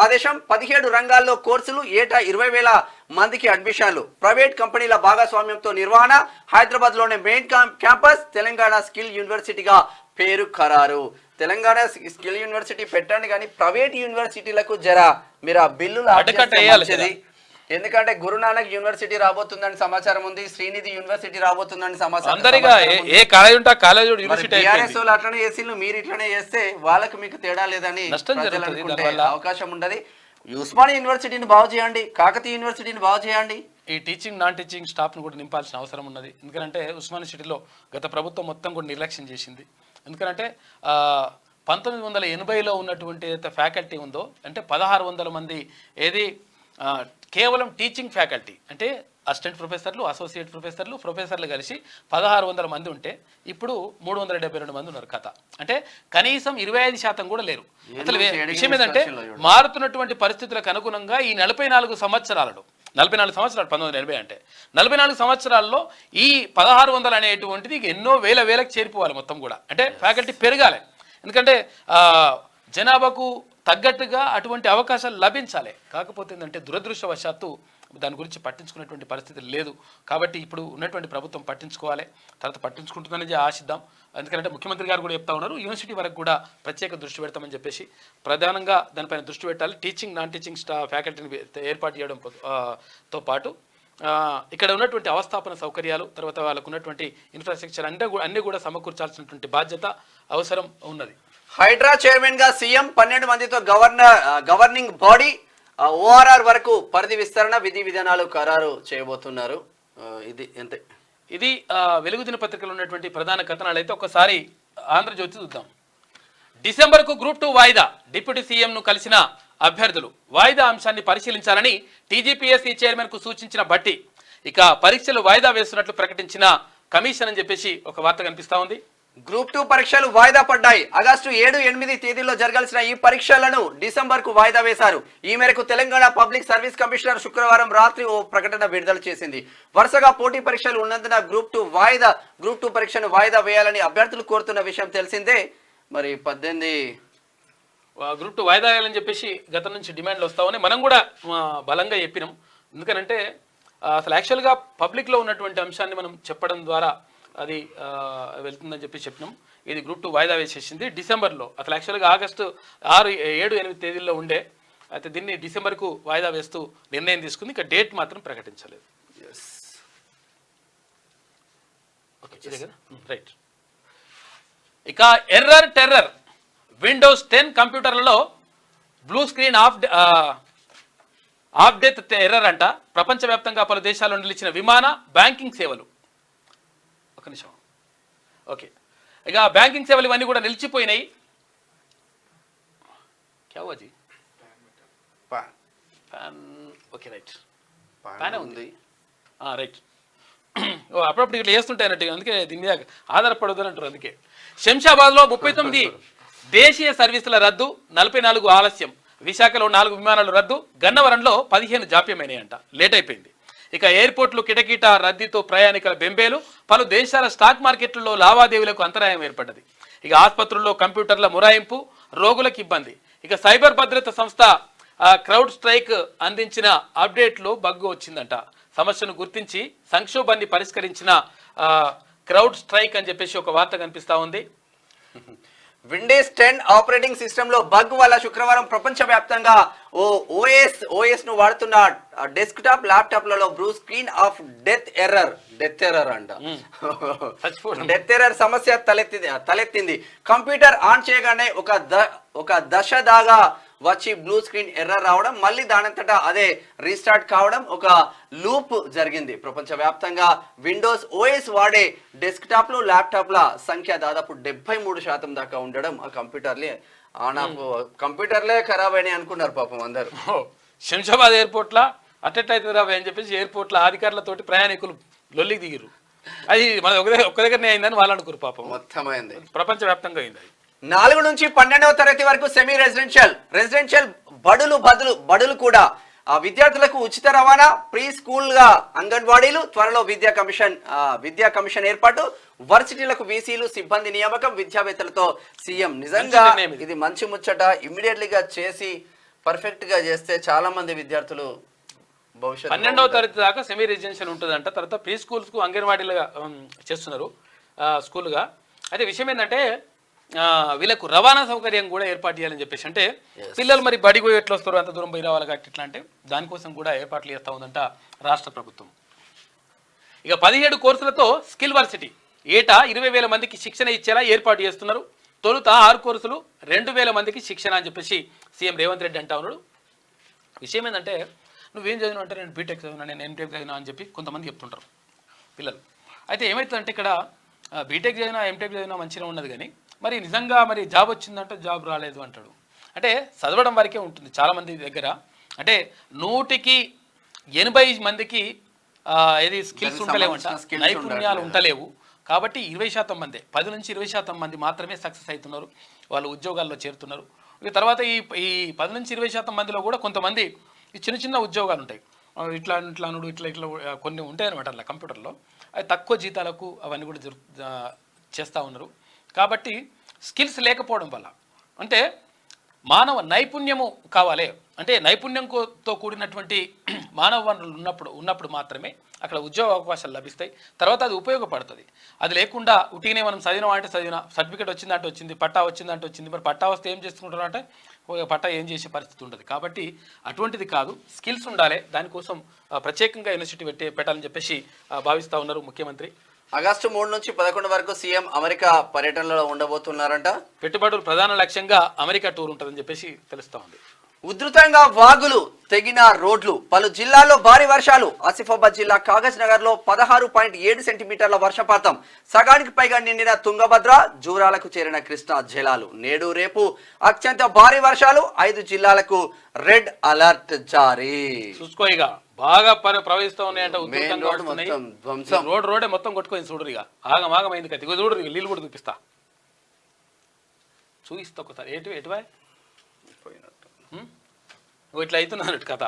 ఆదేశం. 17 రంగాల్లో కోర్సులు, ఏటా 20,000 మందికి అడ్మిషన్లు, ప్రైవేట్ కంపెనీల భాగస్వామ్యంతో నిర్వహణ, హైదరాబాద్లోనే మెయిన్ క్యాంపస్, తెలంగాణ స్కిల్ యూనివర్సిటీగా పేరు ఖరారు. తెలంగాణ స్కిల్ యూనివర్సిటీ పెట్టండి కానీ ప్రైవేట్ యూనివర్సిటీలకు మీరు ఆ బిల్లులు అడ్డుకట్టేయాల్సింది. ఎందుకంటే గురునానక్ యూనివర్సిటీ రాబోతుందని సమాచారం ఉంది, శ్రీనిధి యూనివర్సిటీ రాబోతుందని సమాచారం. అట్లనే చేసిండ్రు, మీరు ఇట్లనే చేస్తే వాళ్ళకి మీకు తేడా లేదని అవకాశం ఉండదు. ఉస్మానియా యూనివర్సిటీని బాగు చేయండి, కాకతీయ యూనివర్సిటీని బాగు చేయండి. ఈ టీచింగ్ నాన్ టీచింగ్ స్టాఫ్ను కూడా నింపాల్సిన అవసరం ఉన్నది. ఎందుకంటే ఉస్మానియా యూనివర్సిటీలో గత ప్రభుత్వం మొత్తం కూడా నిర్లక్ష్యం చేసింది. ఎందుకంటే 1980లో ఉన్నటువంటి ఏదైతే ఫ్యాకల్టీ ఉందో అంటే 1600 మంది ఏది కేవలం టీచింగ్ ఫ్యాకల్టీ అంటే అసిస్టెంట్ ప్రొఫెసర్లు, అసోసియేట్ ప్రొఫెసర్లు కలిసి 1600 మంది ఉంటే ఇప్పుడు 372 మంది ఉన్నారు. కథ అంటే కనీసం 25% కూడా లేరు. అసలు విషయం ఏంటంటే మారుతున్నటువంటి పరిస్థితులకు అనుగుణంగా ఈ 44 సంవత్సరాలు 1980 అంటే 44 సంవత్సరాల్లో ఈ 1600 అనేటువంటిది ఎన్నో వేలకు చేరిపోవాలి మొత్తం కూడా. అంటే ఫ్యాకల్టీ పెరగాలి, ఎందుకంటే జనాభాకు తగ్గట్టుగా అటువంటి అవకాశాలు లభించాలి. కాకపోతే ఏంటంటే దురదృష్టవశాత్తు దాని గురించి పట్టించుకునేటువంటి పరిస్థితి లేదు. కాబట్టి ఇప్పుడు ఉన్నటువంటి ప్రభుత్వం పట్టించుకోవాలి, తర్వాత పట్టించుకుంటుందని ఆశిద్దాం. ఎందుకంటే ముఖ్యమంత్రి గారు కూడా చెప్తా ఉన్నారు యూనివర్సిటీ వరకు కూడా ప్రత్యేక దృష్టి పెడతామని చెప్పేసి. ప్రధానంగా దానిపైన దృష్టి పెట్టాలి. టీచింగ్ నాన్ టీచింగ్ ఫ్యాకల్టీని ఏర్పాటు చేయడంతో పాటు ఇక్కడ ఉన్నటువంటి అవస్థాపన సౌకర్యాలు తర్వాత వాళ్ళకు ఉన్నటువంటి ఇన్ఫ్రాస్ట్రక్చర్ అన్నీ కూడా సమకూర్చాల్సినటువంటి బాధ్యత అవసరం ఉన్నది. హైడ్రా చైర్మన్ గా సీఎం 12 మందితో గవర్నింగ్ బాడీ ఓఆర్ఆర్ వరకు పరిధి విస్తరణ, విధి విధానాలు ఖరారు చేయబోతున్నారు. ఇది వెలుగు దినపత్రికలో ఉన్నటువంటి ప్రధాన కథనాలు. అయితే ఒకసారి ఆంధ్రజ్యోతి చూద్దాం. డిసెంబర్కు గ్రూప్ 2 వాయిదా, డిప్యూటీ సీఎంను కలిసిన అభ్యర్థులు వాయిదా అంశాన్ని పరిశీలించాలని టీజీపీఎస్సీ చైర్మన్ కు సూచించిన భట్టి. ఇక పరీక్షలు వాయిదా వేస్తున్నట్లు ప్రకటించిన కమిషన్ అని చెప్పేసి ఒక వార్త కనిపిస్తా ఉంది. గ్రూప్ 2 పరీక్షలు వాయిదా పడ్డాయి. ఆగస్టు 7, 8 తేదీల్లో జరగాల్సిన ఈ పరీక్షలను డిసెంబర్ కు వాయిదా వేశారు. ఈ మేరకు తెలంగాణ పబ్లిక్ సర్వీస్ కమిషనర్ శుక్రవారం రాత్రి ఓ ప్రకటన విడుదల చేసింది. వరుసగా పోటీ పరీక్షలు ఉన్నందున గ్రూప్ 2 పరీక్షను వాయిదా వేయాలని అభ్యర్థులు కోరుతున్న విషయం తెలిసిందే. మరి 18 గ్రూప్ 2 వాయిదా వేయాలని చెప్పేసి గతం నుంచి డిమాండ్లు వస్తా ఉన్నాయి. మనం కూడా బలంగా చెప్పినాం. ఎందుకనంటే అసలు యాక్చువల్గా పబ్లిక్లో ఉన్నటువంటి అంశాన్ని మనం చెప్పడం ద్వారా అది వెళ్తుందని చెప్పినాం. ఇది గ్రూప్ 2 వాయిదా వేసేసింది డిసెంబర్లో. అసలు యాక్చువల్గా ఆగస్టు 6, 7, 8 తేదీల్లో ఉండే, అయితే దీన్ని డిసెంబర్కు వాయిదా వేస్తూ నిర్ణయం తీసుకుంది. ఇక డేట్ మాత్రం ప్రకటించలేదు. రైట్. ఇక టెర్రర్ విండోస్ 10 కంప్యూటర్లలో blue screen of death error అంట. ప్రపంచవ్యాప్తంగా పలు దేశాల్లో నిలిచిన విమాన బ్యాంకింగ్ సేవలు. ఒక నిమిషం. ఓకే. ఇక బ్యాంకింగ్ సేవలు ఇవన్నీ కూడా నిలిచిపోయినాయి. క్యా హువా జీ? ఫ్యాన్. ఓకే రైట్, ఫ్యానే ఉంది రైట్. అప్పుడప్పుడు ఇట్లా చేస్తుంటాయి అన్నట్టు, అందుకే దీని మీద ఆధారపడదు అంటారు. అందుకే శంషాబాద్లో 39 దేశీయ సర్వీసుల రద్దు, 44 ఆలస్యం. విశాఖలో 4 విమానాలు రద్దు, గన్నవరంలో 15 జాప్యమైనాయంట, లేట్ అయిపోయింది. ఇక ఎయిర్పోర్ట్లు కిటకిట రద్దీతో ప్రయాణికుల బెంబేలు, పలు దేశాల స్టాక్ మార్కెట్లలో లావాదేవీలకు అంతరాయం ఏర్పడ్డది. ఇక ఆసుపత్రుల్లో కంప్యూటర్ల మురాయింపు, రోగులకు ఇబ్బంది. ఇక సైబర్ భద్రత సంస్థ క్రౌడ్ స్ట్రైక్ అందించిన అప్డేట్లో బగ్గు వచ్చిందంట. సమస్యను గుర్తించి సంక్షోభాన్ని పరిష్కరించిన క్రౌడ్ స్ట్రైక్ అని చెప్పేసి ఒక వార్త కనిపిస్తా ఉంది. విండోస్ 10 ఆపరేటింగ్ సిస్టమ్ లో బగ్ వల్ల శుక్రవారం ప్రపంచవ్యాప్తంగా ఓఎస్ ను వాడుతున్న డెస్క్టాప్ ల్యాప్టాప్లలో blue screen of death error అంట. డెత్ ఎర్రర్ సమస్య తలెత్తింది. కంప్యూటర్ ఆన్ చేయగానే ఒక దశ దాగా వచ్చి బ్లూ స్క్రీన్ ఎర్రర్ రావడం, మళ్ళీ దానంతటా అదే రీస్టార్ట్ కావడం, ఒక లూప్ జరిగింది. ప్రపంచవ్యాప్తంగా విండోస్ ఓఎస్ వాడే డెస్క్టాప్లు ల్యాప్టాప్ల సంఖ్య దాదాపు 73% దాకా ఉండడం, ఆ కంప్యూటర్లే ఖరాబ్ అయినాయి అనుకున్నారు పాపం అందరు. శంషాబాద్ ఎయిర్పోర్ట్లా అట్టెట్టయితే రాబోయే అని చెప్పేసి ఎయిర్పోర్ట్ల అధికారులతోటి ప్రయాణికులు లొల్లికి దిగిరు. అది మన ఒక్క దగ్గరనే అయిందని వాళ్ళు అనుకురు పాపం. మొత్తం అయింది, ప్రపంచవ్యాప్తంగా అయింది. 4 నుంచి 12వ తరగతి వరకు సెమీ రెసిడెన్షియల్ బడులు కూడా విద్యార్థులకు ఉచిత రవాణా, ప్రీ స్కూల్ గా అంగన్వాడీలు, త్వరలో విద్యా కమిషన్ ఏర్పాటు, వర్సిటీలకు వీసీలు, సిబ్బంది నియామకం, విద్యావేత్తలతో సీఎం. నిజంగా ఇది మంచి ముచ్చట. ఇమ్మీడియట్లీ గా చేసి పర్ఫెక్ట్ గా చేస్తే చాలా మంది విద్యార్థులు భవిష్యత్తు 12వ తరగతి దాకా సెమీ రెసిడెన్షియల్ ఉంటుందంట. తర్వాత ప్రీ స్కూల్స్కు అంగన్వాడీలుగా చేస్తున్నారు స్కూల్గా. అయితే విషయం ఏంటంటే వీళ్ళకు రవాణా సౌకర్యం కూడా ఏర్పాటు చేయాలని చెప్పేసి, అంటే పిల్లలు మరి బడికి పోయి ఎట్లా వస్తారు, అంత దూరం పోయి రావాలి కాబట్టి ఇట్లా, అంటే దానికోసం కూడా ఏర్పాట్లు చేస్తూ ఉందంట రాష్ట్ర ప్రభుత్వం. ఇక 17 కోర్సులతో స్కిల్ వర్సిటీ ఏటా 20,000 మందికి శిక్షణ ఇచ్చేలా ఏర్పాటు చేస్తున్నారు. తొలుత 6 కోర్సులు 2,000 మందికి శిక్షణ అని చెప్పేసి సీఎం రేవంత్ రెడ్డి అంటా ఉన్నాడు. విషయం ఏంటంటే, నువ్వేం చదివినా అంటే నేను బీటెక్ చదివినా, నేను ఎంటెక్ చదివినా అని చెప్పి కొంతమంది చెప్తుంటారు పిల్లలు. అయితే ఏమవుతుందంటే ఇక్కడ బీటెక్ చదివినా ఎంటెక్ చదివినా మంచిగా ఉన్నది, కానీ మరి నిజంగా మరి జాబ్ వచ్చిందంటే జాబ్ రాలేదు అంటాడు. అంటే చదవడం వరకే ఉంటుంది చాలామంది దగ్గర. అంటే 100కి 80 మందికి ఏది స్కిల్స్ ఉంటలేవంట, నైపుణ్యాలు ఉంటలేవు. కాబట్టి 20% మందే, 10 నుంచి 20% మంది మాత్రమే సక్సెస్ అవుతున్నారు, వాళ్ళు ఉద్యోగాల్లో చేరుతున్నారు. ఇక తర్వాత ఈ 10 నుంచి 20% మందిలో కూడా కొంతమంది ఈ చిన్న ఉద్యోగాలు ఉంటాయి, ఇట్లా కొన్ని ఉంటాయి అనమాట అట్లా కంప్యూటర్లో. అది తక్కువ జీతాలకు అవన్నీ కూడా చేస్తూ ఉన్నారు. కాబట్టి స్కిల్స్ లేకపోవడం వల్ల, అంటే మానవ నైపుణ్యము కావాలి, అంటే నైపుణ్యంతో కూడినటువంటి మానవ వనరులు ఉన్నప్పుడు మాత్రమే అక్కడ ఉద్యోగ అవకాశాలు లభిస్తాయి. తర్వాత అది ఉపయోగపడుతుంది. అది లేకుండా ఉట్టిగానే మనం చదివిన సర్టిఫికేట్ వచ్చిందంటే వచ్చింది, పట్టా వచ్చిందంటే వచ్చింది, మరి పట్టా వస్తే ఏం చేసుకుంటారు అంటే పట్టా ఏం చేసే పరిస్థితి ఉంటుంది. కాబట్టి అటువంటిది కాదు, స్కిల్స్ ఉండాలి. దానికోసం ప్రత్యేకంగా యూనివర్సిటీ పెట్టాలని చెప్పేసి భావిస్తూ ఉన్నారు ముఖ్యమంత్రి. ఆగస్టు 3 నుంచి 11 వరకు సీఎం అమెరికా పర్యటనలో ఉండబోతున్నారంట. పెట్టుబడులు ప్రధాన లక్ష్యంగా అమెరికా టూర్ ఉంటుందని చెప్పేసి తెలుస్తా ఉంది. ఉధృతంగా వాగులు, తెగిన రోడ్లు, పలు జిల్లాల్లో భారీ వర్షాలు. ఆసిఫాబాద్ జిల్లా కాగజ్ నగర్ లో 16.7 సెంటీమీటర్ల వర్షపాతం. సగానికి పైగా నిండిన తుంగభద్ర, జూరాలకు చేరిన కృష్ణా జలాలు. నేడు రేపు అత్యంత భారీ వర్షాలు. 5 జిల్లాలకు రెడ్ అలర్ట్ జారీ. చూసుకోయిగా బాగా ప్రవహిస్తూ ఉన్నాయంట. రోడ్డే మొత్తం కొట్టుకోయింది. చూడరుగా ఆగమైంది కత్తి. చూడరు, నీళ్ళు కూడా చూపిస్తా, చూపిస్తా ఒకసారి. ఎటువా ఇట్లా అవుతున్నారు కథ.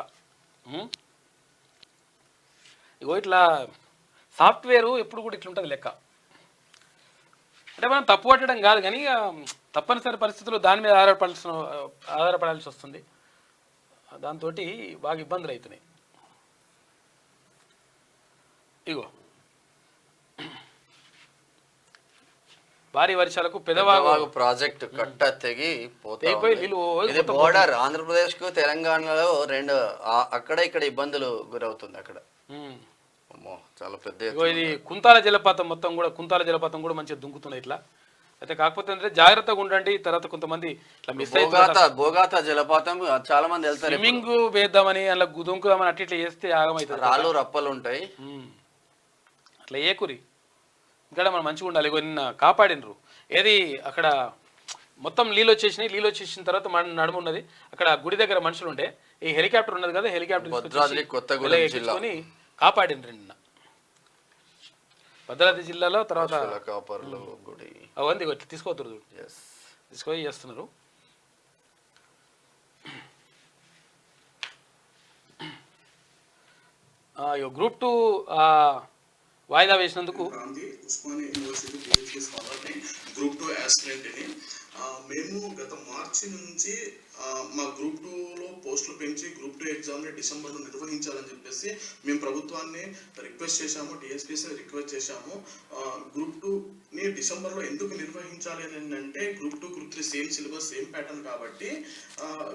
ఇగో ఇట్లా సాఫ్ట్వేరు ఎప్పుడు కూడా ఇట్లుంటుంది లెక్క. అంటే మనం తప్పు పట్టడం కాదు, కానీ తప్పనిసరి పరిస్థితుల్లో దాని మీద ఆధారపడాల్సి వస్తుంది. దాంతో బాగా ఇబ్బందులు అవుతున్నాయి. ఇగో భారీ వర్షాలకు పెదవాగు ప్రాజెక్ట్ కట్ట తెగి పోయి బోర్డర్ ఆంధ్రప్రదేశ్ కు తెలంగాణలో రెండు అక్కడ ఇక్కడ ఇబ్బందులు గురవుతుంది. అక్కడ చాలా పెద్ద ఇది కుంతాల జలపాతం కూడా మంచిగా దుంకుతున్నాయి ఇట్లా. అయితే కాకపోతే అంటే జాగ్రత్తగా ఉండండి. తర్వాత కొంతమంది ఇట్లా మిస్ బోగాత జలపాతం చాలా మంది వెళ్తారు. స్విమ్మింగ్ వేద్దామని అలా దుంకుదామని అట్లా చేస్తే ఆగమవుతుంది. రాళ్ళు రప్పలు ఉంటాయి. అట్లా ఏకురి ఇక్కడ మనం మంచిగా ఉండాలి. నిన్న కాపాడినరు. ఏది అక్కడ మొత్తం నీళ్ళు వచ్చేసిన తర్వాత మన నడుము ఉన్నది అక్కడ గుడి దగ్గర మనుషులు ఉండే ఈ హెలికాప్టర్ ఉన్నది కదా భద్రాద్రి కొత్తగూడెం జిల్లా హెలికాప్టర్ కాపాడిండ్రు నిన్న భద్రాద్రి జిల్లాలో. తర్వాత కాపర్లు గుడి అవన్నీ ఇట్లా తీసుకోవద్దు తీసుకొని చేస్తున్నారు. గ్రూప్ 2 వాయిదా వేసినందుకు ఉస్మానియా యూనివర్సిటీ పిహెచ్డి స్కాలర్ని గ్రూప్ 2 యాస్పిరెంట్ని మేము గత మార్చి నుంచి మా గ్రూప్ 2లో పోస్టులు పెంచి గ్రూప్ 2 ఎగ్జామ్ని డిసెంబర్లో నిర్వహించాలని చెప్పేసి మేము ప్రభుత్వాన్ని రిక్వెస్ట్ చేశాము, టీఎస్పీసీని రిక్వెస్ట్ చేశాము. గ్రూప్ 2ని డిసెంబర్లో ఎందుకు నిర్వహించాలి అని అంటే group 2 group 3 same syllabus same pattern కాబట్టి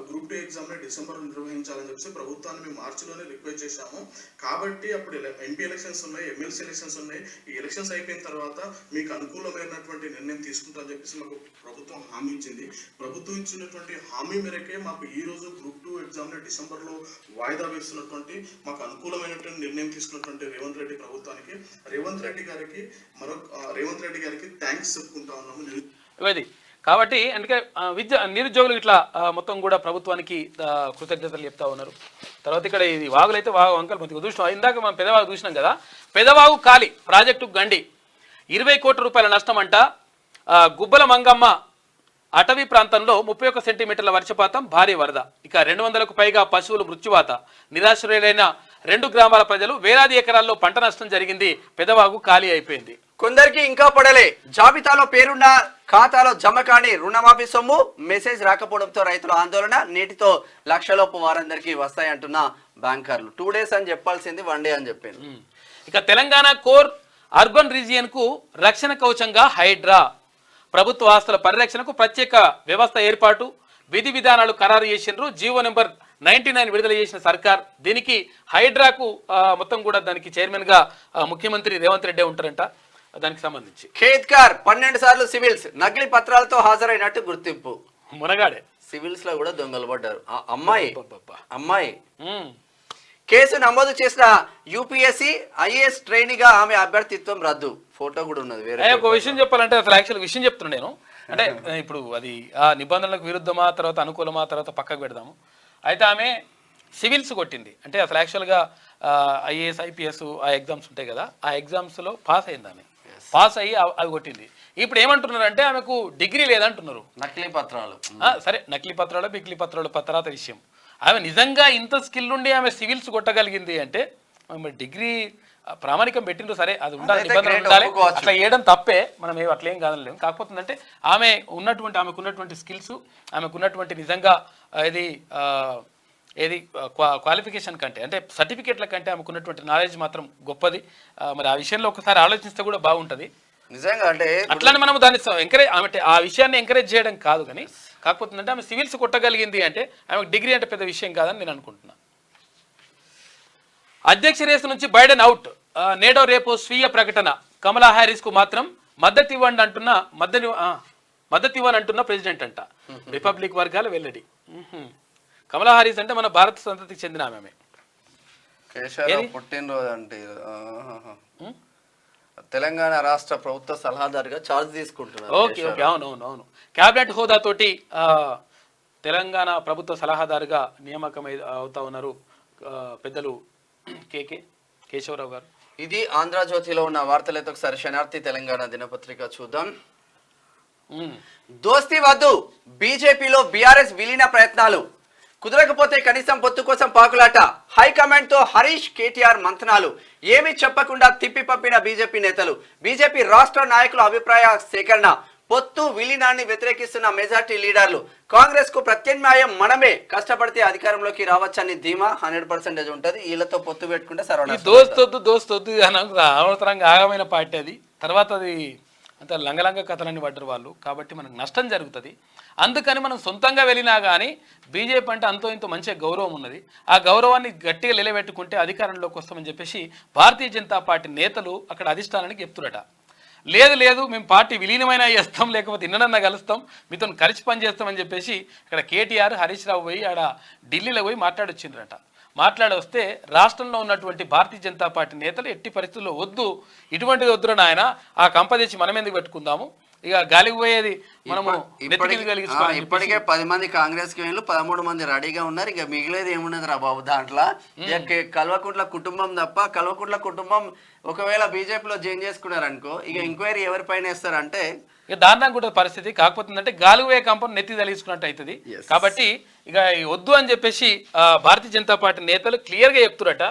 గ్రూప్ 2 ఎగ్జామ్ని డిసెంబర్లో నిర్వహించాలని చెప్పేసి ప్రభుత్వాన్ని మేము మార్చిలోనే రిక్వెస్ట్ చేశాము. కాబట్టి అప్పుడు ఎంపీ ఎలక్షన్స్ ఉన్నాయి, ఎమ్మెల్సీ ఎలక్షన్స్ ఉన్నాయి. ఈ ఎలక్షన్స్ అయిపోయిన తర్వాత మీకు అనుకూలమైనటువంటి నిర్ణయం తీసుకుంటామని చెప్పేసి మాకు ప్రభుత్వం హామీ ఇచ్చింది. ప్రభుత్వం ఇచ్చినటువంటి హామీ మేరకే మాకు ఈ రోజు గ్రూప్ 2 ఎగ్జామ్ ని డిసెంబర్లో వాయిదా వేస్తున్నటువంటి మాకు అనుకూలమైనటువంటి నిర్ణయం తీసుకున్నటువంటి రేవంత్ రెడ్డి ప్రభుత్వానికి, రేవంత్ రెడ్డి గారికి థ్యాంక్స్ చెప్పుకుంటా ఉన్నాము. కాబట్టి అందుకే నిరుద్యోగులు ఇట్లా మొత్తం కూడా ప్రభుత్వానికి కృతజ్ఞతలు చెప్తా ఉన్నారు. తర్వాత ఇక్కడ ఇది వాగులైతే వంకలు మంచిగా చూసినాం. ఇందాక మనం పెదవాగు చూసినాం కదా, పెదవాగు ఖాళీ ప్రాజెక్టు గండి 20 కోట్ల రూపాయల నష్టం అంట. గుబ్బల మంగమ్మ అటవీ ప్రాంతంలో 31 సెంటీమీటర్ల వర్షపాతం, భారీ వరద. ఇక 200కు పైగా పశువులు మృత్యువాత. నిరాశ్రయులైన 2 గ్రామాల ప్రజలు, వేలాది ఎకరాల్లో పంట నష్టం జరిగింది. పెదవాగు ఖాళీ అయిపోయింది. కొందరికి ఇంకా పడలే. జాబితాలో పేరున్న ఖాతాలో జమ కాని రుణమాఫీ సొమ్ము, మెసేజ్ రాకపోవడంతో రైతుల ఆందోళన. నేటితో లక్షలోపు వారందరికీ వస్తాయంటున్న బ్యాంకర్లు. 2 days అని చెప్పాల్సింది 1 day అని చెప్పారు. ఇక తెలంగాణ కోర్ అర్బన్ రీజియన్ కు రక్షణ కవచంగా హైడ్రా. ప్రభుత్వ ఆస్తుల పరిరక్షణకు ప్రత్యేక వ్యవస్థ ఏర్పాటు, విధి విధానాలు ఖరారు చేసిండ్రు. జీవో నెంబర్ 99 విడుదల చేసిన సర్కార్. దీనికి హైడ్రాకు మొత్తం కూడా దానికి చైర్మన్ గా ముఖ్యమంత్రి రేవంత్ రెడ్డి ఉంటారంట. దానికి సంబంధించి ఖేద్కార్ 12 సార్లు సివిల్స్ నకిలీ పత్రాలతో హాజరైనట్టు గుర్తింపు. మునగాడే సివిల్స్ లో కూడా దొంగలు పడ్డారు. అమ్మాయి కేసు నమోదు చేసిన యూపీఎస్సీ ఐఏఎస్ ట్రైనీగా ఆమె అభ్యర్థిత్వం రద్దు. ఫోటో కూడా ఉన్నది. వేరే ఒక విషయం చెప్పాలంటే అసలు యాక్చువల్ విషయం చెప్తున్నా నేను. అంటే ఇప్పుడు అది ఆ నిబంధనలకు విరుద్ధమా తర్వాత అనుకూలమా తర్వాత పక్కకు పెడదాము. అయితే ఆమె సివిల్స్ కొట్టింది. అంటే అసలు యాక్చువల్గా ఐఏఎస్ ఐపీఎస్ ఆ ఎగ్జామ్స్ ఉంటాయి కదా, ఆ ఎగ్జామ్స్లో పాస్ అయింది. ఆమె పాస్ అయ్యి అవి కొట్టింది. ఇప్పుడు ఏమంటున్నారు అంటే ఆమెకు డిగ్రీ లేదంటున్నారు. నకిలీ పత్రాలు. సరే, నకిలీ పత్రాలు బిక్లీ పత్రాలు తర్వాత విషయం. ఆమె నిజంగా ఇంత స్కిల్ ఉండి ఆమె సివిల్స్ కొట్టగలిగింది అంటే ఆమె డిగ్రీ ప్రామాణికం పెట్టిండ్రు. సరే, అది ఉండాలి, నిబంధనలు ఉండాలి. అట్లా వేయడం తప్పే, మనం అట్లా ఏం కాదలేము. కాకపోతే అంటే ఆమెకు ఉన్నటువంటి స్కిల్స్, ఆమెకున్నటువంటి నిజంగా ఏది క్వాలిఫికేషన్ కంటే అంటే సర్టిఫికేట్ల కంటే ఆమెకున్నటువంటి నాలెడ్జ్ మాత్రం గొప్పది. మరి ఆ విషయంలో ఒకసారి ఆలోచిస్తే కూడా బాగుంటుంది నిజంగా. అంటే అట్లానే మనం దాన్ని ఎంకరేజ్ అంటే ఆ విషయాన్ని ఎంకరేజ్ చేయడం కాదు, కానీ కాకపోతే అంటే ఆమె సివిల్స్ కొట్టగలిగింది అంటే ఆమెకు డిగ్రీ అంటే పెద్ద విషయం కాదని నేను అనుకుంటున్నా. అధ్యక్ష రేసు నుంచి బైడెన్ అవుట్. నేడో రేపు స్వీయ ప్రకటన. కమలా హ్యారిస్ కు మాత్రం మద్దతు ఇవ్వని అంటున్న ప్రెసిడెంట్ అంట. రిపబ్లిక్ వర్గాలు వెల్లడి. కమలా హారిస్ అంటే మన భారత సంతతికి చెందిన ఆమె. పుట్టినరోజు అంటే తెలంగాణ రాష్ట్ర ప్రభుత్వ సలహాదారుగా ఛార్జ్ తీసుకుంటున్నారు. ఓకే, అవును. క్యాబినెట్ హోదాతోటి తెలంగాణ ప్రభుత్వ సలహాదారుగా నియామకం అవుతా ఉన్నారు పెద్దలు కేశవరావు గారు. ఇది ఆంధ్రజ్యోతిలో ఉన్న వార్తలైతే ఒకసారి శనార్థి తెలంగాణ దినపత్రిక చూద్దాం. దోస్తీ వద్దు, బీజేపీలో బీఆర్ఎస్ విలీన ప్రయత్నాలు. కుదరకపోతే కనీసం పొత్తు కోసం పాకులాట. హైకమాండ్ తో హరీష్ కేటీఆర్ మంతనాలు. ఏమీ చెప్పకుండా తిప్పి పంపిన బీజేపీ నేతలు. బీజేపీ రాష్ట్ర నాయకుల అభిప్రాయ సేకరణ. పొత్తు విలీనాన్ని వ్యతిరేకిస్తున్న మెజార్టీ లీడర్లు. కాంగ్రెస్ కు ప్రత్యామ్నాయం మనమే, కష్టపడితే అధికారంలోకి రావచ్చని ధీమా 100% ఉంటది. వీళ్ళతో పొత్తు పెట్టుకుంటే దోస్తొద్దు అనవసరంగా ఆగమైన పార్టీ అది. తర్వాత అది అంత లంగలంగ కథలన్నీ పడ్డరు వాళ్ళు. కాబట్టి మనకు నష్టం జరుగుతుంది. అందుకని మనం సొంతంగా వెళ్ళినా కానీ బీజేపీ అంటే అంతో ఇంతో మంచి గౌరవం ఉన్నది. ఆ గౌరవాన్ని గట్టిగా నిలబెట్టుకుంటే అధికారంలోకి వస్తామని చెప్పేసి భారతీయ జనతా పార్టీ నేతలు అక్కడ అధిష్టానానికి చెప్తురట. లేదు మేము పార్టీ విలీనమైనా చేస్తాం, లేకపోతే ఇన్ననన్నా కలుస్తాం, మీతో కలిసి పనిచేస్తామని చెప్పేసి ఇక్కడ కేటీఆర్ హరీష్ రావు పోయి ఆడ ఢిల్లీలో పోయి మాట్లాడొచ్చిండ్రట. మాట్లాడొస్తే రాష్ట్రంలో ఉన్నటువంటి భారతీయ జనతా పార్టీ నేతలు ఎట్టి పరిస్థితుల్లో వద్దు, ఇటువంటిది వద్దురని ఆయన ఆ కంప తెచ్చి మనం ఎందుకు పెట్టుకుందాము, ఇక గాలికి పోయేది మనము నెత్తికి కలిగించుకోవాలి. ఇప్పటికే 10 మంది కాంగ్రెస్ కి వెళ్ళి 13 మంది రెడీగా ఉన్నారు. ఇక మిగిలేదు ఏమున్నది రా బాబు దాంట్లో. కల్వకుంట్ల కుటుంబం తప్ప, కల్వకుంట్ల కుటుంబం ఒకవేళ బీజేపీలో జాయిన్ చేసుకున్నారు అనుకో, ఇక ఎంక్వైరీ ఎవరిపైన వేస్తారంటే ఇక దారుణంగా కూడా పరిస్థితి. కాకపోతే అంటే గాలిపోయే కంపను నెత్తి తలిగించుకున్నట్టు అవుతుంది. కాబట్టి ఇక వద్దు అని చెప్పేసి భారతీయ జనతా పార్టీ నేతలు క్లియర్గా చెప్తురట.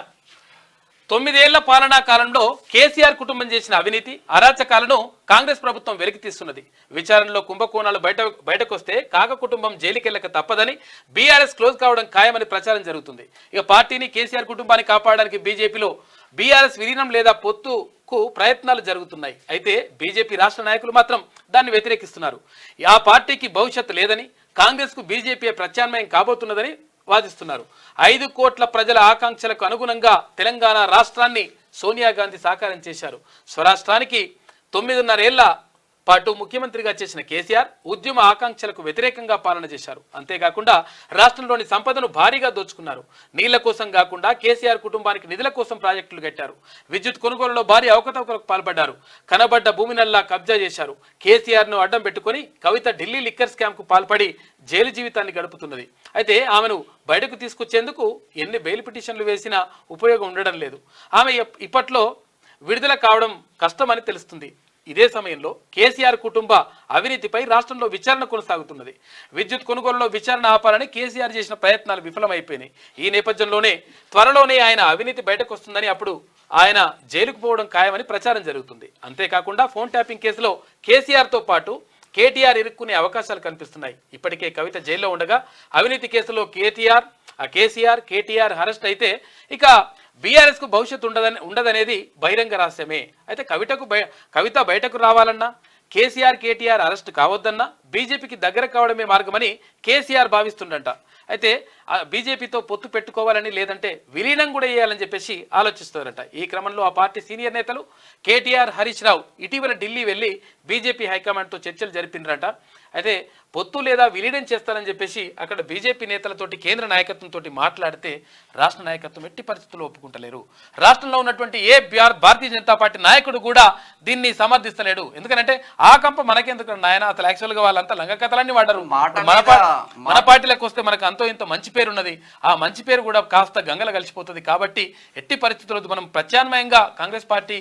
9 ఏళ్ల పాలనా కాలంలో కేసీఆర్ కుటుంబం చేసిన అవినీతి అరాచకాలను కాంగ్రెస్ ప్రభుత్వం వెలికి తీస్తున్నది. విచారణలో కుంభకోణాలు బయటకు వస్తే కాక కుటుంబం జైలుకెళ్ళక తప్పదని, బీఆర్ఎస్ క్లోజ్ కావడం ఖాయమని ప్రచారం జరుగుతుంది. ఇక పార్టీని కేసీఆర్ కుటుంబాన్ని కాపాడడానికి బీజేపీలో బీఆర్ఎస్ విలీనం లేదా పొత్తుకు ప్రయత్నాలు జరుగుతున్నాయి. అయితే బీజేపీ రాష్ట్ర నాయకులు మాత్రం దాన్ని వ్యతిరేకిస్తున్నారు. ఆ పార్టీకి భవిష్యత్తు లేదని, కాంగ్రెస్కు బీజేపీ ప్రత్యామ్నాయం కాబోతున్నదని వాదిస్తున్నారు. 5 కోట్ల ప్రజల ఆకాంక్షలకు అనుగుణంగా తెలంగాణ రాష్ట్రాన్ని సోనియా గాంధీ సాకారం చేశారు. స్వరాష్ట్రానికి 9.5 ఏళ్ల పాటు ముఖ్యమంత్రిగా చేసిన కేసీఆర్ ఉద్యమ ఆకాంక్షలకు వ్యతిరేకంగా పాలన చేశారు. అంతేకాకుండా రాష్ట్రంలోని సంపదను భారీగా దోచుకున్నారు. నీళ్ల కోసం కాకుండా కేసీఆర్ కుటుంబానికి నిధుల కోసం ప్రాజెక్టులు కట్టారు. విద్యుత్ కొనుగోలులో భారీ అవకతవకలకు పాల్పడ్డారు. కనబడ్డ భూమినల్లా కబ్జా చేశారు. కేసీఆర్ను అడ్డం పెట్టుకుని కవిత ఢిల్లీ లిక్కర్ స్కామ్కు పాల్పడి జైలు జీవితాన్ని గడుపుతున్నది. అయితే ఆమెను బయటకు తీసుకొచ్చేందుకు ఎన్ని బెయిల్ పిటిషన్లు వేసినా ఉపయోగం ఉండడం లేదు. ఆమె ఇప్పట్లో విడుదల కావడం కష్టమని తెలుస్తుంది. ఇదే సమయంలో కేసీఆర్ కుటుంబ అవినీతిపై రాష్ట్రంలో విచారణ కొనసాగుతున్నది. విద్యుత్ కొనుగోలులో విచారణ ఆపాలని కేసీఆర్ చేసిన ప్రయత్నాలు విఫలమైపోయినాయి. ఈ నేపథ్యంలోనే త్వరలోనే ఆయన అవినీతి బయటకు వస్తుందని, అప్పుడు ఆయన జైలుకు పోవడం ఖాయమని ప్రచారం జరుగుతుంది. అంతేకాకుండా ఫోన్ ట్యాపింగ్ కేసులో కేసీఆర్తో పాటు కేటీఆర్ ఇరుక్కునే అవకాశాలు కనిపిస్తున్నాయి. ఇప్పటికే కవిత జైల్లో ఉండగా అవినీతి కేసులో కేసీఆర్ కేటీఆర్ అరెస్ట్ అయితే ఇక బీఆర్ఎస్కు భవిష్యత్తు ఉండదనేది బహిరంగ రహస్యమే. అయితే కవిత బయటకు రావాలన్నా, కేసీఆర్ కేటీఆర్ అరెస్ట్ కావద్దన్నా బీజేపీకి దగ్గర కావడమే మార్గమని కేసీఆర్ భావిస్తుండట. అయితే బీజేపీతో పొత్తు పెట్టుకోవాలని, లేదంటే విలీనం కూడా చేయాలని చెప్పేసి ఆలోచిస్తారట. ఈ క్రమంలో ఆ పార్టీ సీనియర్ నేతలు కేటీఆర్, హరీష్ రావు ఇటీవల ఢిల్లీ వెళ్ళి బీజేపీ హైకమాండ్తో చర్చలు జరిపినరట. అయితే పొత్తు లేదా విలీనం చేస్తారని చెప్పేసి అక్కడ బీజేపీ నేతలతోటి కేంద్ర నాయకత్వంతో మాట్లాడితే రాష్ట్ర నాయకత్వం ఎట్టి పరిస్థితుల్లో ఒప్పుకుంటలేరు. రాష్ట్రంలో ఉన్నటువంటి భారతీయ జనతా పార్టీ నాయకుడు కూడా దీన్ని సమర్థిస్తలేడు. ఎందుకంటే ఆ కంప మనకెందుకు నాయన, అసలు యాక్చువల్గా వాళ్ళంతా లంగ కథలన్నీ వాడారు. మన పార్టీలకు వస్తే మనకు అంతో ఇంత మంచి పేరు ఉన్నది. ఆ మంచి పేరు కూడా కాస్త గంగల కలిసిపోతుంది. కాబట్టి ఎట్టి పరిస్థితుల్లో మనం ప్రత్యామ్నాయంగా కాంగ్రెస్ పార్టీ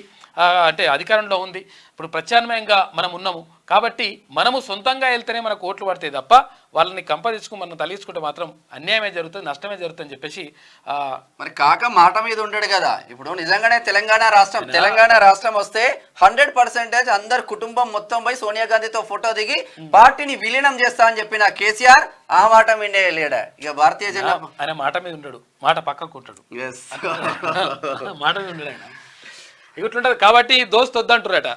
అంటే అధికారంలో ఉంది, ఇప్పుడు ప్రత్యామ్నాయంగా మనం ఉన్నాము. కాబట్టి మనము సొంతంగా వెళ్తేనే మనకు ఓట్లు పడతాయి తప్ప వాళ్ళని కంపరించుకుని మనం తలించుకుంటే మాత్రం అన్యాయమే జరుగుతుంది, నష్టమే జరుగుతుంది అని చెప్పేసి మరి కాక మాట మీద ఉండడు కదా. ఇప్పుడు నిజంగానే తెలంగాణ రాష్ట్రం వస్తే 100% అందరు కుటుంబం మొత్తం పోయి సోనియా గాంధీతో ఫోటో దిగి పార్టీని విలీనం చేస్తా అని చెప్పిన కేసీఆర్ ఆ మాట వినే లేడా. ఇక భారతీయ జనతా ఆయన మాట మీద ఉండడు, మాట పక్కకు ఉంటాడు. మాట మీద ఉండడు ఆయన, ఇట్లుంటది. కాబట్టి దోస్త్ వద్దంటారట.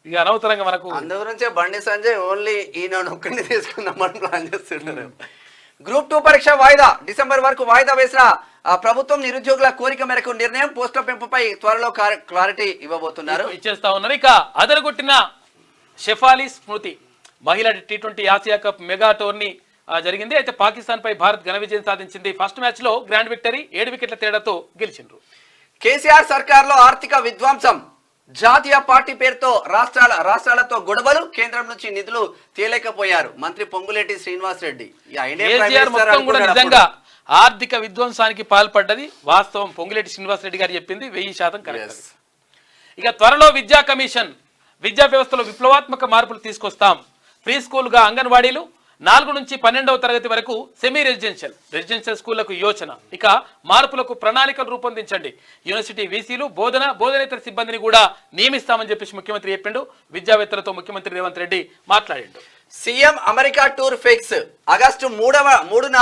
ఇక అనవసరంగా మనకు అందు గురించే బండి సంజయ్ ఓన్లీ ఈయన ఒక్కడిని తీసుకుందామని ప్లాన్ చేస్తున్నారు. గ్రూప్ 2 పరీక్ష వాయిదా, డిసెంబర్ వరకు వాయిదా వేసిన ప్రభుత్వం నిరుద్యోగుల కోరిక మేరకు నిర్ణయం. పోస్టుల పెంపుపై త్వరలో క్లారిటీ ఇవ్వబోతున్నారు, ఇచ్చేస్తా ఉన్నారు. ఇక అదరగొట్టిన షెఫాలి స్మృతి మహిళా T20 Asia cup mega tourney జరిగింది. అయితే పాకిస్తాన్ పై భారత్ ఘన విజయం సాధించింది. ఫస్ట్ మ్యాచ్ లో గ్రాండ్ విక్టరీ 7 వికెట్ల తేడాతో గెలిచిండ్రు. కేసీఆర్ సర్కార్లో ఆర్థిక విధ్వంసం, జాతీయ పార్టీ పేరుతో రాష్ట్రాలతో గొడవలు, కేంద్రం నుంచి నిధులు తేలేకపోయారు. మంత్రి పొంగులేటి శ్రీనివాస్ రెడ్డి. నిజంగా ఆర్థిక విధ్వంసానికి పాల్పడ్డది వాస్తవం. పొంగులేటి శ్రీనివాస్ రెడ్డి గారు చెప్పింది 1000% కరెక్ట్. ఇక త్వరలో విద్యా కమిషన్, విద్యా వ్యవస్థలో విప్లవాత్మక మార్పులు తీసుకొస్తాం. ప్రీ స్కూల్ గా అంగన్వాడీలు, 4 నుంచి 12వ తరగతి వరకు సెమీ రెసిడెన్షియల్ స్కూళ్లకు యోచన. ఇక మార్పులకు ప్రణాళికలు రూపొందించండి. యూనివర్సిటీ వీసీలు, బోధనేతర సిబ్బందిని కూడా నియమిస్తామని చెప్పేసి ముఖ్యమంత్రి చెప్పిండు. విద్యావేత్తలతో ముఖ్యమంత్రి రేవంత్ రెడ్డి మాట్లాడిండు. CM America tour fix. August 3న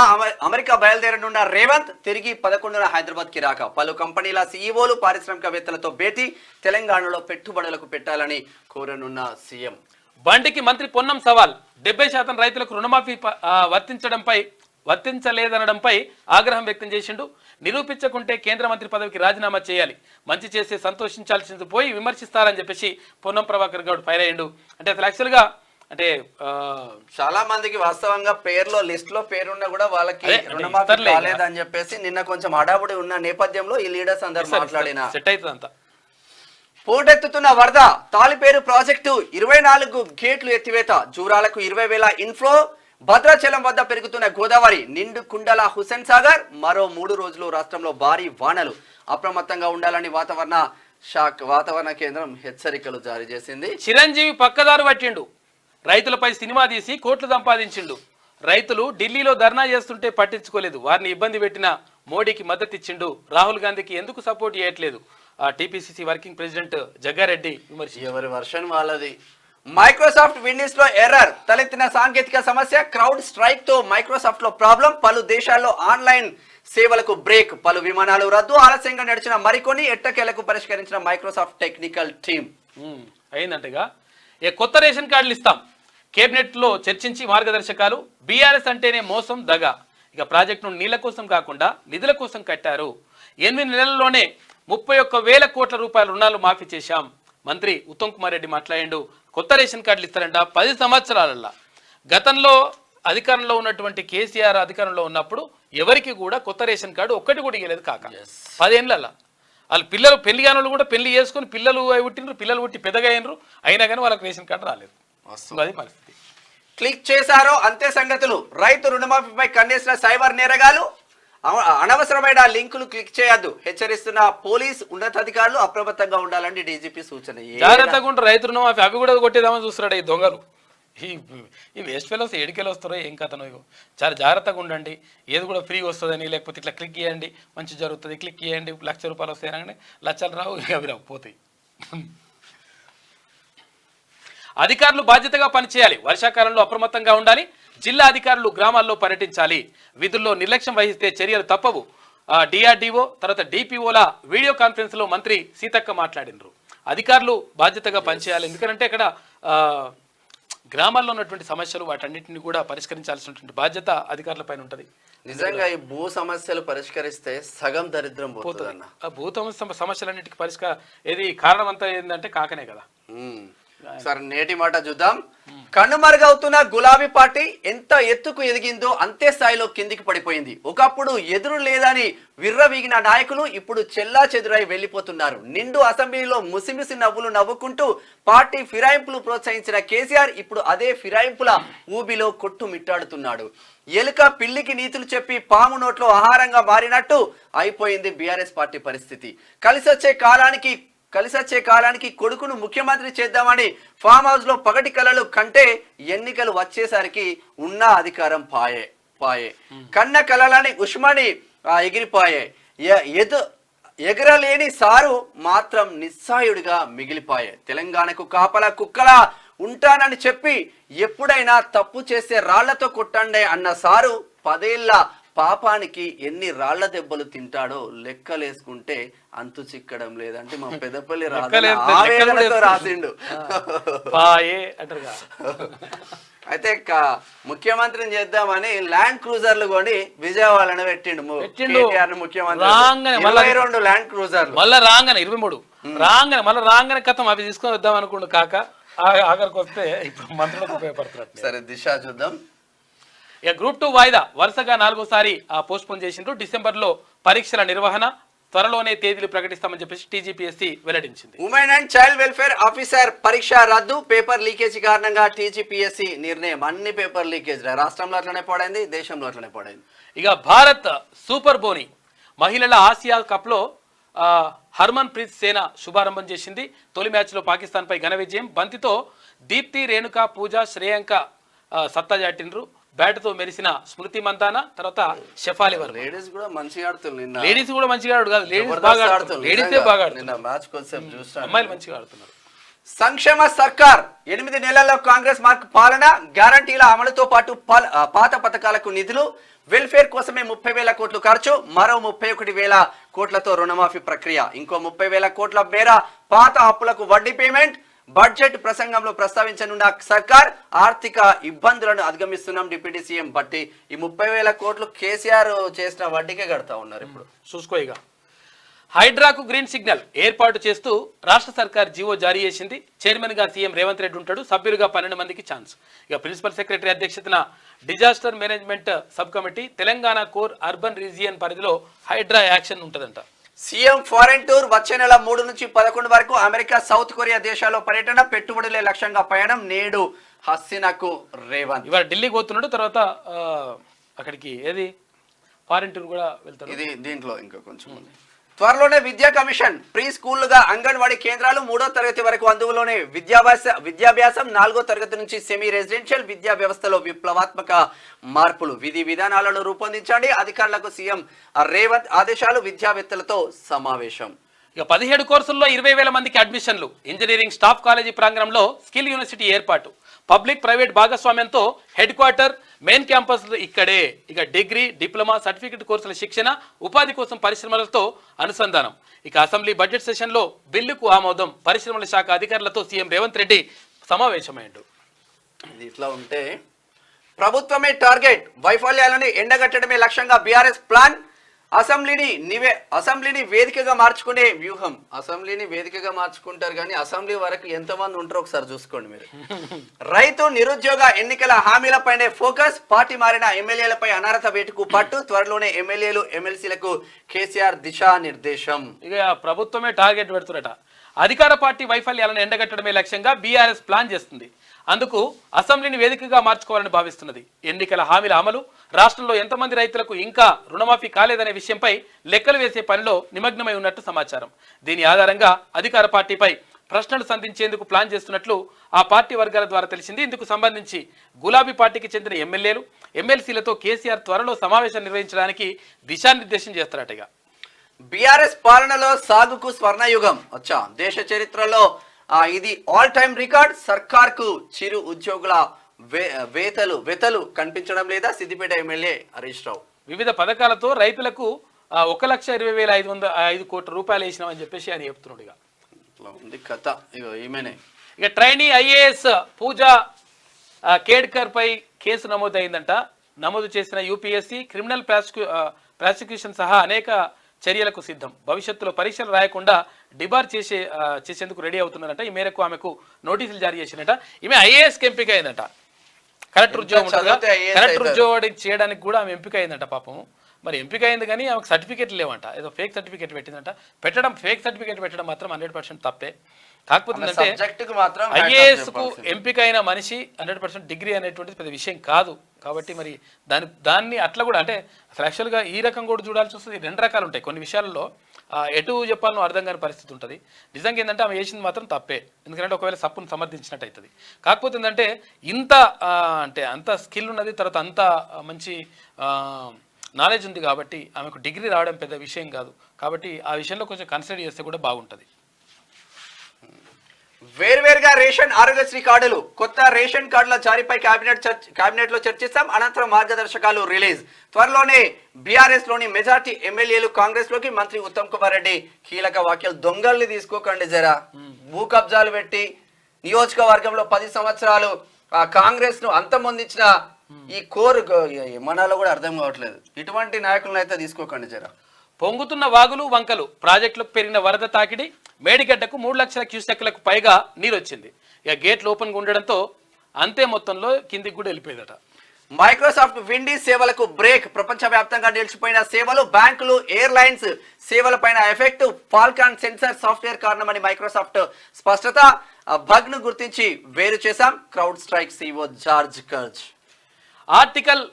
అమెరికా బయలుదేరనున్న రేవంత్ తిరిగి 11న హైదరాబాద్ కి రాక. పలు కంపెనీల సీఈఓలు, పారిశ్రామికవేత్తలతో భేటీ. తెలంగాణలో పెట్టుబడులకు పెట్టాలని కోరనున్న సీఎం. బండికి మంత్రి పొన్నం సవాల్. 70% రైతులకు రుణమాఫీ వర్తించలేదనడంపై ఆగ్రహం వ్యక్తం చేసిండు. నిరూపించకుంటే కేంద్ర మంత్రి పదవికి రాజీనామా చేయాలి, మంచి చేస్తే సంతోషించాల్సింది పోయి విమర్శిస్తారని చెప్పేసి పొన్నం ప్రభాకర్ గౌడ్ ఫైర్ అయ్యిండు. అంటే అసలు యాక్చువల్గా అంటే చాలా మందికి వాస్తవంగా లిస్ట్ లో పేరున్నా కూడా వాళ్ళకి రుణమాఫీ కాలేదని చెప్పేసి నిన్న కొంచెం అడావుడి ఉన్న నేపథ్యంలో ఈ లీడర్స్ అందరూ మాట్లాడిన సెట్ అవుతుంది అంతా. పోటెత్తుతున్న వరద తాలిపేరు ప్రాజెక్టు 24 గేట్లు ఎత్తివేత జూరాలకు 20,000 ఇన్ఫ్లో భద్రాచలం వద్ద పెరుగుతున్న గోదావరి నిండు కుండల హుస్సేన్ సాగర్ మరో 3 రోజులు రాష్ట్రంలో భారీ వానలు అప్రమత్తంగా ఉండాలని వాతావరణ కేంద్రం హెచ్చరికలు జారీ చేసింది. చిరంజీవి పక్కదారు పట్టిండు, రైతులపై సినిమా తీసి కోట్లు సంపాదించిండు. రైతులు ఢిల్లీలో ధర్నా చేస్తుంటే పట్టించుకోలేదు, వారిని ఇబ్బంది పెట్టిన మోడీకి మద్దతు ఇచ్చిండు. రాహుల్ గాంధీకి ఎందుకు సపోర్ట్ చేయట్లేదు? టీపీసీసీ వర్కింగ్ ప్రెసిడెంట్ జగ్గారెడ్డి విమర్శ. ఎవరి వర్షన్ వాళ్ళది. మైక్రోసాఫ్ట్ విండీస్ లో ఎర్రర్, తలెత్తిన సాంకేతిక సమస్య, క్రౌడ్ స్ట్రైక్ తో మైక్రోసాఫ్ట్ లో ప్రాబ్లం, పలు దేశాల్లో ఆన్లైన్ సేవలకు బ్రేక్, పలు విమానాలు రద్దు, ఆలస్యంగా నడిచిన మరికొన్ని ఎట్టకేలకు పరిష్కరించిన మైక్రోసాఫ్ట్ టెక్నికల్ టీమ్. అయిందంటగా కొత్త రేషన్ కార్డులు ఇస్తాం, కేబినెట్ లో చర్చించి మార్గదర్శకాలు. బీఆర్ఎస్ అంటేనే మోసం, దగ. ఇక ప్రాజెక్టును నీళ్ల కోసం కాకుండా నిధుల కోసం కట్టారు. 8 నెలల్లోనే 31,000 కోట్ల రూపాయల రుణాలు మాఫీ చేశాం. మంత్రి ఉత్తమ్ కుమార్ రెడ్డి మాట్లాడిండు. కొత్త రేషన్ కార్డులు ఇస్తారంట 10 సంవత్సరాలలో. గతంలో అధికారంలో ఉన్నటువంటి కేసీఆర్ అధికారంలో ఉన్నప్పుడు ఎవరికి కూడా కొత్త రేషన్ కార్డు ఒక్కటి కూడా ఇవ్వలేదు కాక. 10 ఏళ్ళల్లో వాళ్ళు పిల్లలు పెళ్లి కాని వాళ్ళు కూడా పెళ్లి చేసుకుని పిల్లలు పుట్టినరు, పిల్లలు పుట్టి పెద్దగా అయినరు, అయినా కానీ వాళ్ళకి రేషన్ కార్డు రాలేదు. అది పరిస్థితి. క్లిక్ చేశారో అంతే సంగతులు. రైతు రుణమాఫీపై కన్నేసిన సైబర్ నేరగాలు. అనవసరమైన లింకులు క్లిక్ చేయొద్దు హెచ్చరిస్తున్న పోలీస్ ఉన్నతాధికారులు. అప్రమత్తంగా ఉండాలని డీజీపీ సూచన. జాగ్రత్తగా ఉంటారు రైతు రుణమాఫీ, అవి కూడా కొట్టేదామని చూస్తున్నాడు ఈ దొంగలు. ఈ వేస్ట్ ఫెలోస్ ఏడికెళ్ళి వస్తారో ఏం కథనో. చాలా జాగ్రత్తగా ఉండండి. ఏది కూడా ఫ్రీగా వస్తుందని, లేకపోతే ఇట్లా క్లిక్ చేయండి మంచి జరుగుతుంది, క్లిక్ చేయండి 1,00,000 రూపాయలు వస్తాయి అనగానే లక్షలు రావు, అవి రావు, పోతాయి. అధికారులు బాధ్యతగా పనిచేయాలి, వర్షాకాలంలో అప్రమత్తంగా ఉండాలి. జిల్లా అధికారులు గ్రామాల్లో పర్యటించాలి, విధుల్లో నిర్లక్ష్యం వహిస్తే చర్యలు తప్పవు. డిఆర్డీఓ తర్వాత డిపిఓల వీడియో కాన్ఫరెన్స్ లో మంత్రి సీతక్క మాట్లాడినారు. అధికారులు బాధ్యతగా పనిచేయాలి, ఎందుకంటే ఇక్కడ గ్రామాల్లో ఉన్నటువంటి సమస్యలు వాటన్నిటిని కూడా పరిష్కరించాల్సినటువంటి బాధ్యత అధికారుల పైన ఉంటుంది. నిజంగా ఈ భూ సమస్యలు పరిష్కరిస్తే సగం దరిద్రం పోతుంది. భూ సమస్యలన్నిటికీ ఏది కారణం అంతా ఏంటంటే కాకనే కదా. సరే, నేటి మాట చూద్దాం. కనుమరుగవుతున్న గులాబీ పార్టీ ఎంత ఎత్తుకు ఎదిగిందో అంతే స్థాయిలో కిందికి పడిపోయింది. ఒకప్పుడు ఎదురు లేదని విర్రవీగిన నాయకులు ఇప్పుడు చెల్లా చెదురై వెళ్లిపోతున్నారు. నిండు అసెంబ్లీలో ముసిముసి నవ్వులు నవ్వుకుంటూ పార్టీ ఫిరాయింపులు ప్రోత్సహించిన కేసీఆర్ ఇప్పుడు అదే ఫిరాయింపుల ఊబిలో కొట్టుమిట్టాడుతున్నాడు. ఎలుక పిల్లికి నీతులు చెప్పి పాము నోట్లో ఆహారంగా మారినట్టు అయిపోయింది బీఆర్ఎస్ పార్టీ పరిస్థితి. కలిసొచ్చే కాలానికి కొడుకును ముఖ్యమంత్రి చేద్దామని ఫామ్ హౌస్ లో పగటి కలలు కంటే ఎన్నికలు వచ్చేసరికి ఉన్న అధికారం పాయే. కన్న కలలని ఉష్మని ఎగిరిపాయే. ఎగరలేని సారు మాత్రం నిస్సాయుడిగా మిగిలిపాయే. తెలంగాణకు కాపలా కుక్కలా ఉంటానని చెప్పి ఎప్పుడైనా తప్పు చేస్తే రాళ్లతో కొట్టండి అన్న సారు 10 ఏళ్ల పాపానికి ఎన్ని రాళ్ల దెబ్బలు తింటాడో లెక్కలేసుకుంటే అంతు చిక్కడం లేదంటే మా పెద్దపల్లి రాసిండు. అయితే ముఖ్యమంత్రిని చేద్దామని ల్యాండ్ క్రూజర్లు కొని విజయవాడలో పెట్టిండు ముఖ్యమంత్రి. 22 ల్యాండ్ క్రూజర్లు మళ్ళీ రాగానే 23 రాగానే కథం అవి తీసుకొని వద్దాం అనుకుంటు కాక ఆఖరికి వస్తే ఇప్పుడు మంత్రులకు ఉపయోగపడుతున్నారు. సరే, దిశ చూద్దాం. ఇక గ్రూప్ 2 వాయిదా వరుసగా 4వసారి పోస్ట్పోన్ చేసిండ్రు. డిసెంబర్లో పరీక్షల నిర్వహణ, త్వరలోనే తేదీలు ప్రకటిస్తామని చెప్పేసి టీజీపీఎస్సీ వెల్లడించింది. Women and child welfare officer పరీక్ష రద్దు, పేపర్ లీకేజీ కారణంగా టీజీపీఎస్సీ నిర్ణయం. అన్ని పేపర్ లీకేజ్ రాష్ట్రంలో అట్లనే పడింది, దేశంలో అట్లనే పడింది. ఇక భారత్ సూపర్ బోని మహిళల ఆసియా కప్ లో హర్మన్ ప్రీత్ సేన శుభారంభం చేసింది. తొలి మ్యాచ్ లో పాకిస్తాన్ పై ఘన విజయం. బంతితో దీప్తి, రేణుక, పూజ, శ్రేయాంక సత్తా చాటిండ్రు. బ్యాట్ తో మెరిసిన స్మృతి మందాన, తర్వాత షెఫాలి వర్మ. లేడీస్ కూడా మంచిగా ఆడుతున్నారు. లేడీస్ కూడా మంచిగా ఆడు కాదు, లేడీస్ బాగా ఆడుతున్నారు. లేడీసే బాగా ఆడుతున్నారు, అమ్మాయిలు మంచిగా ఆడుతున్నారు. సంక్షేమ సర్కార్ 8 నెలల్లో కాంగ్రెస్ మార్క్ పాలన, గ్యారంటీల అమలుతో పాటు పాత పథకాలకు నిధులు, వెల్ఫేర్ కోసమే 30,000 కోట్లు ఖర్చు, మరో 31,000 కోట్లతో రుణమాఫీ ప్రక్రియ, ఇంకో 30,000 కోట్ల మేర పాత అప్పులకు వడ్డీ పేమెంట్. బడ్జెట్ ప్రసంగంలో ప్రస్తావించనున్న సర్కార్ ఆర్థిక ఇబ్బందులను అధిగమిస్తున్నాం. డిప్యూటీ సీఎం బట్టి ఈ 30,000 కోట్లు కేసీఆర్ చేసిన వడ్డీకే కడతా ఉన్నారు. ఇప్పుడు చూసుకోయిగా హైడ్రాకు గ్రీన్ సిగ్నల్ ఏర్పాటు చేస్తూ రాష్ట్ర సర్కార్ జీవో జారీ చేసింది. చైర్మన్ గా సీఎం రేవంత్ రెడ్డి ఉంటాడు, సభ్యులుగా 12 మందికి ఛాన్స్. ఇక ప్రిన్సిపల్ సెక్రటరీ అధ్యక్షతన disaster management sub committee, Telangana core urban region పరిధిలో హైడ్రా యాక్షన్ ఉంటుందంట. సీఎం ఫారెన్ టూర్ వచ్చే నెల 3 నుంచి 11 వరకు అమెరికా, సౌత్ కొరియా దేశాల్లో పర్యటన, పెట్టుబడులే లక్ష్యంగా పయనం. నేడు హస్సినకు రేవంత్. ఇవాళ ఢిల్లీకి పోతున్నాడు, తర్వాత అక్కడికి ఏది ఫారెన్ టూర్ కూడా వెళ్తాడు. ఇది దీంట్లో ఇంకా కొంచెం ఉంది. త్వరలోనే విద్యా కమిషన్. ప్రీ స్కూళ్లుగా అంగన్వాడీ కేంద్రాలు 3వ తరగతి వరకు, అందులోనే విద్యాభ్యాసం 4వ తరగతి నుంచి సెమీ రెసిడెన్షియల్ విద్యా వ్యవస్థలో విప్లవాత్మక మార్పులు, విధి విధానాలను రూపొందించండి. అధికారులకు సీఎం రేవంత్ ఆదేశాలు. విద్యావేత్తలతో సమావేశం. ఇక 17 కోర్సుల్లో 20,000 మందికి అడ్మిషన్లు. ఇంజనీరింగ్ స్టాఫ్ కాలేజీ ప్రాంగణంలో స్కిల్ యూనివర్సిటీ ఏర్పాటు. పబ్లిక్ ప్రైవేట్ భాగస్వామ్యంతో హెడ్ క్వార్టర్, మెయిన్ క్యాంపస్ ఇక్కడే. ఇక డిగ్రీ, డిప్లొమా, సర్టిఫికెట్ కోర్సుల శిక్షణ, ఉపాధి కోసం పరిశ్రమలతో అనుసంధానం. ఇక అసెంబ్లీ బడ్జెట్ సెషన్లో బిల్లుకు ఆమోదం. పరిశ్రమల శాఖ అధికారులతో సీఎం రేవంత్ రెడ్డి సమావేశమైండు. ఇది ఇట్లా ఉంటే ప్రభుత్వమే టార్గెట్, వైఫల్యాలను ఎండగట్టడమే లక్ష్యంగా బీఆర్ఎస్ ప్లాన్. అసెంబ్లీని వేదికగా మార్చుకునే వ్యూహం. అసెంబ్లీని వేదికగా మార్చుకుంటారు కానీ అసెంబ్లీ వరకు ఎంతమంది ఉంటారో ఒకసారి చూసుకోండి మీరు. రైతు, నిరుద్యోగ, ఎన్నికల హామీలపైనే ఫోకస్. పార్టీ మారిన ఎమ్మెల్యేలపై అనర్హత వేటుకు పట్టు. త్వరలోనే ఎమ్మెల్యేలు, ఎమ్మెల్సీలకు కేసీఆర్ దిశానిర్దేశం. ఇక ప్రభుత్వమే టార్గెట్ పెడుతున్నట. అధికార పార్టీ వైఫల్యాలను ఎండగట్టడమే లక్ష్యంగా బీఆర్ఎస్ ప్లాన్ చేస్తుంది. అందుకు అసెంబ్లీని వేదికగా మార్చుకోవాలని భావిస్తున్నది. ఎన్నికల హామీల అమలు, రాష్ట్రంలో ఎంతమంది రైతులకు ఇంకా రుణమాఫీ కాలేదనే విషయంపై లెక్కలు వేసే పనిలో నిమగ్నమై ఉన్నట్టు సమాచారం. దీని ఆధారంగా అధికార పార్టీపై ప్రశ్నలు సంధించేందుకు ప్లాన్ చేస్తున్నట్లు ఆ పార్టీ వర్గాల ద్వారా తెలిసింది. ఇందుకు సంబంధించి గులాబీ పార్టీకి చెందిన ఎమ్మెల్యేలు, ఎమ్మెల్సీలతో కేసీఆర్ త్వరలో సమావేశం నిర్వహించడానికి దిశానిర్దేశం చేస్తారటగా. బీఆర్ఎస్ పాలనలో సాగుకు స్వర్ణయుగం. దేశ చరిత్రలో ఇది ఆల్ టైమ్ రికార్డ్. సర్కార్కు చిరు ఉద్యోగుల వేతలు కనిపించడం లేదా? సిద్దిపేట ఎమ్మెల్యే హరీష్ రావు. వివిధ పథకాలతో రైతులకు 1,20,505 కోట్ల రూపాయలు వేసినామని చెప్పేసి ఆయన చెప్తున్నాడు. ఇట్లా ఉంది కథ. ఈమెనే. ఇక ట్రైనీ ఐఏఎస్ పూజా కేడ్కర్ పై కేసు నమోదైందంట. నమోదు చేసిన యూపీఎస్సీ క్రిమినల్ ప్రాసిక్యూషన్ సహా అనేక చర్యలకు సిద్ధం. భవిష్యత్తులో పరీక్షలు రాయకుండా డిబార్ చేసేందుకు రెడీ అవుతున్నారంట. ఈ మేరకు ఆమెకు నోటీసులు జారీ చేసినట్ట. ఈమె ఐఏఎస్కి ఎంపిక అయిందట. కలెక్టర్ ఉద్యోగం చేయడానికి కూడా ఆమె ఎంపిక అయిందంట. పాపం మరి ఎంపిక అయింది కానీ ఆమెకు సర్టిఫికేట్ లేవంట. ఏదో ఫేక్ సర్టిఫికేట్ పెట్టిందంట. ఫేక్ సర్టిఫికేట్ పెట్టడం మాత్రం 100% తప్పే. కాకపోతే అంటే ఐఏఎస్ కు ఎంపిక అయిన మనిషి 100% డిగ్రీ అనేటువంటిది పెద్ద విషయం కాదు. కాబట్టి మరి దాన్ని అట్లా కూడా అంటే అసలు యాక్చువల్గా ఈ రకం కూడా చూడాల్సి వస్తుంది. 2 రకాలు ఉంటాయి. కొన్ని విషయాల్లో ఎటు చెప్పాలనో అర్థం కాని పరిస్థితి ఉంటుంది. నిజంగా ఏంటంటే ఆమె చేసింది మాత్రం తప్పే. ఎందుకంటే ఒకవేళ సప్పును సమర్థించినట్టు అవుతుంది. కాకపోతే ఏంటంటే ఇంత అంటే అంత స్కిల్ ఉన్నది, తర్వాత అంత మంచి నాలెడ్జ్ ఉంది కాబట్టి ఆమెకు డిగ్రీ రావడం పెద్ద విషయం కాదు. కాబట్టి ఆ విషయంలో కొంచెం కన్సిడర్ చేస్తే కూడా బాగుంటుంది. వేర్వేరుగా రేషన్ ఆరోగ్యశ్రీ కార్డులు. కొత్త రేషన్ కార్డుల జారీపై కేబినెట్ లో చర్చిస్తాం. అనంతరం మార్గదర్శకాలు రిలీజ్. త్వరలోనే బీఆర్ఎస్ లోని మెజార్టీ ఎమ్మెల్యేలు కాంగ్రెస్ లోకి. మంత్రి ఉత్తమ్ కుమార్ రెడ్డి కీలక వ్యాఖ్యలు. దొంగల్ని తీసుకోకండి జరా. భూ కబ్జాలు పెట్టి నియోజకవర్గంలో 10 సంవత్సరాలు కాంగ్రెస్ ను అంతమొందించిన ఈ కోరు ఏమనాలో కూడా అర్థం కావట్లేదు. ఇటువంటి నాయకులను అయితే తీసుకోకండి జరా. పొంగుతున్న వాగులు, వంకలు, ప్రాజెక్టులకు పెరిగిన వరద తాకిడి. మేడిగడ్డకు 3 లక్షల క్యూసెక్లకు పైగా నీరు వచ్చింది. ఇక గేట్లు ఓపెన్గా ఉండడంతో అంతే మొత్తంలో కిందికి కూడా వెళ్ళిపోయిందట. మైక్రోసాఫ్ట్ విండీస్ సేవలకు బ్రేక్. ప్రపంచవ్యాప్తంగా నిలిచిపోయిన సేవలు, బ్యాంకులు, ఎయిర్లైన్స్ సేవలపైన ఎఫెక్ట్. ఫాల్కాన్ సెన్సార్ సాఫ్ట్వేర్ కారణమని మైక్రోసాఫ్ట్ స్పష్టత. బగ్ ను గుర్తించి వేరు చేశాం. CrowdStrike CEO George Kurtz. Article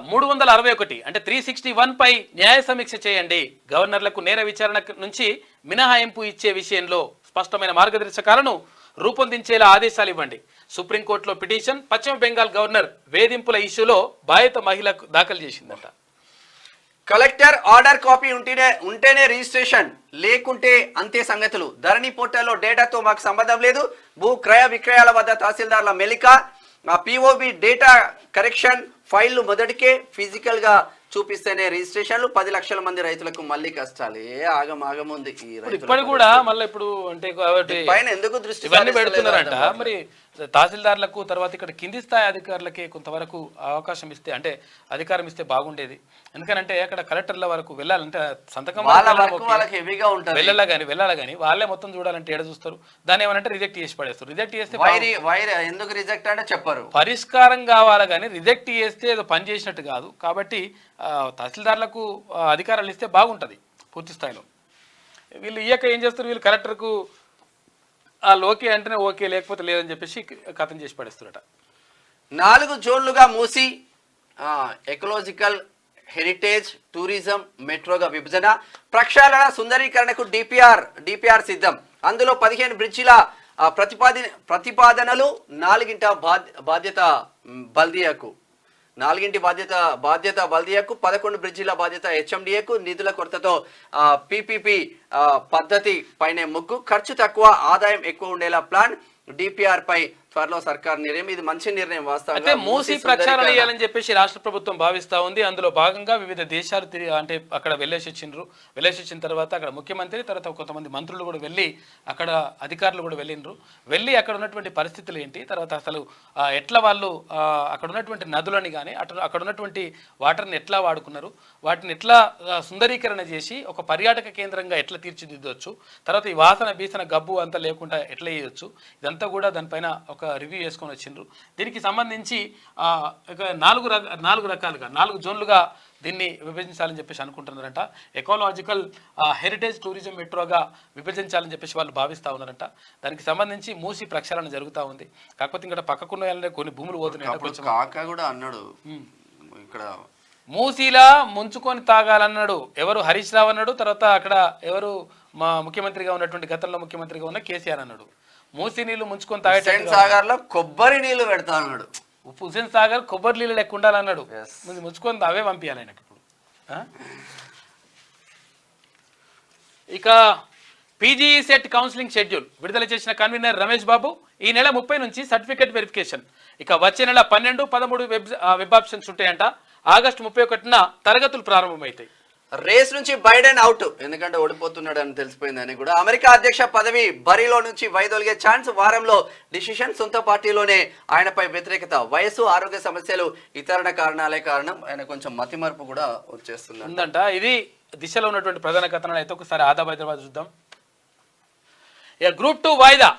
361 అంటే 361 పై న్యాయ సమీక్ష చేయండి. గవర్నర్లకు నేర విచారణ నుంచి మినహాయింపు ఇచ్చే విషయంలో స్పష్టమైన మార్గదర్శకాలను రూపొందించేలా ఆదేశాలు ఇవ్వండి. సుప్రీంకోర్టులో పిటిషన్. పశ్చిమ బెంగాల్ గవర్నర్ వేధింపుల ఇష్యూలో బాధిత మహిళకు దాఖలు చేసిందట. కలెక్టర్ ఆర్డర్ కాపీ ఉంటేనే రిజిస్ట్రేషన్, లేకుంటే అంతే సంగతులు. ధరణి పోర్టల్లో డేటాతో మాకు సంబంధం లేదు. భూ క్రయ విక్రయాల వద్ద తహసీల్దార్ల మెలిక. పిఓబి డేటా కరెక్షన్ ఫైళ్లు మొదటికే ఫిజికల్ గా చూపిస్తేనే రిజిస్ట్రేషన్లు. 10 లక్షల మంది రైతులకు మళ్ళీ కష్టాలు. ఆగముంది ఇప్పుడు కూడా మళ్ళీ ఇప్పుడు అంటే పైన ఎందుకు దృష్టి ఇవన్నీ పెడుతున్నారంట. మరి తహసీల్దార్లకు తర్వాత ఇక్కడ కింది స్థాయి అధికారులకి కొంతవరకు అవకాశం ఇస్తే అంటే అధికారం ఇస్తే బాగుండేది. ఎందుకంటే అక్కడ కలెక్టర్ల వరకు వెళ్ళాలంటే సంతకం వెళ్ళాలి కానీ వాళ్ళే మొత్తం చూడాలంటే ఏడ చూస్తారు. దాన్ని ఏమనంటే రిజెక్ట్ చేసి పడేస్తారు. రిజెక్ట్ చేస్తే ఎందుకు రిజెక్ట్ అంటే చెప్పరు. పరిష్కారం కావాలి కానీ రిజెక్ట్ చేస్తే ఏదో పని చేసినట్టు కాదు. కాబట్టి తహసీల్దార్లకు అధికారాలు ఇస్తే బాగుంటుంది. పూర్తి స్థాయిలో. వీళ్ళు ఇయ్యక ఏం చేస్తారు, వీళ్ళు కలెక్టర్కు వాళ్ళు ఓకే అంటేనే ఓకే, లేకపోతే లేదని చెప్పేసి కథం చేసి పడేస్తారట. 4 జోన్లుగా మూసి ఎకలాజికల్ హెరిటేజ్ టూరిజం మెట్రోగా విభజన, ప్రక్షాళన సుందరీకరణకు డిపిఆర్ సిద్ధం. అందులో 15 బ్రిడ్జిల ప్రతిపాదనలు, 4 బాధ్యత బల్దియాకు, 4 బాధ్యత బల్దియాకు, 11 బ్రిడ్జిల బాధ్యత హెచ్ఎండిఏకు. నిధుల కొరతతో పిపిపి పద్ధతి పైనే ముగ్గు, ఖర్చు తక్కువ ఆదాయం ఎక్కువ ఉండేలా ప్లాన్. డిపిఆర్ పై త్వరలో సర్కార్ నిర్ణయం. ఇది మంచి నిర్ణయం వాస్తవంగా. అయితే మూసి ప్రచారం చేయాలని చెప్పేసి రాష్ట్ర ప్రభుత్వం భావిస్తా ఉంది. అందులో భాగంగా వివిధ దేశాలు అంటే అక్కడ వెళ్ళేసి వచ్చిన తర్వాత అక్కడ ముఖ్యమంత్రి తర్వాత కొంతమంది మంత్రులు కూడా వెళ్ళి, అక్కడ అధికారులు కూడా వెళ్ళి అక్కడ ఉన్నటువంటి పరిస్థితులు ఏంటి, తర్వాత అసలు ఎట్లా వాళ్ళు అక్కడ ఉన్నటువంటి నదులని కానీ అక్కడ ఉన్నటువంటి వాటర్ని ఎట్లా వాడుకున్నారు, వాటిని ఎట్లా సుందరీకరణ చేసి ఒక పర్యాటక కేంద్రంగా ఎట్లా తీర్చిదిద్దవచ్చు, తర్వాత ఈ వాసన బీసన గబ్బు అంతా లేకుండా ఎట్లా చేయొచ్చు, ఇదంతా కూడా దానిపైన ఒక రివ్యూ చేసుకొని వచ్చిండ్రు. దీనికి సంబంధించి 4 రకాలుగా 4 జోన్లుగా దీన్ని విభజించాలని చెప్పేసి అనుకుంటున్నారంట. ఎకాలజికల్ హెరిటేజ్ టూరిజం మెట్రోగా విభజించాలని చెప్పేసి వాళ్ళు భావిస్తూ ఉన్నారంట. దానికి సంబంధించి మూసి ప్రక్షాళన జరుగుతూ ఉంది. కాకపోతే ఇక్కడ పక్కకున్న కొన్ని భూములు పోతున్నాయి. కాకా కూడా అన్నాడు ఇక్కడ మూసీలా ముంచుకొని తాగాలన్నాడు ఎవరు, హరీష్ రావు అన్నాడు. తర్వాత అక్కడ ఎవరు మా ముఖ్యమంత్రిగా ఉన్నటువంటి గతంలో ముఖ్యమంత్రిగా ఉన్న కేసీఆర్ అన్నాడు. మూసీ నీళ్లు ముంచుకొని తాగే సాగర్ లో కొబ్బరి నీళ్లు పెడతా అన్నాడు. హుస్సేన్ సాగర్ కొబ్బరి నీళ్ళు లెక్క ఉండాలన్నాడు. ముంచుకొని అవే పంపించాలి ఆయనకు ఇప్పుడు. ఇక పీజీఈ సెట్ కౌన్సిలింగ్ షెడ్యూల్ విడుదల చేసిన కన్వీనర్ రమేష్ బాబు ఈ నెల 30 నుంచి సర్టిఫికేట్ వెరిఫికేషన్. ఇక వచ్చే నెల 12, 13 వెబ్ ఆప్షన్స్ ఉంటాయంట. ఆగస్టు 31న తరగతులు ప్రారంభమవుతాయి. రేస్ నుంచి బైడెన్ అవుట్, ఎందుకంటే ఓడిపోతున్నాడు అని తెలిసిపోయిందని కూడా. అమెరికా అధ్యక్ష పదవి బరిలో నుంచి వైదొలిగే ఛాన్స్, వారంలో డిసిషన్. సొంత పార్టీలోనే ఆయనపై వ్యతిరేకత, వయసు, ఆరోగ్య సమస్యలు, ఇతర కారణాలే కారణం. ఆయన కొంచెం మతిమరుపు కూడా వచ్చేస్తుంది ఉందంట. ఇది దిశలో ఉన్నటువంటి ప్రధాన కథనాలు. అయితే ఒకసారి హైదరాబాద్ చూద్దాం. ఇక గ్రూప్ 2 వాయిదా.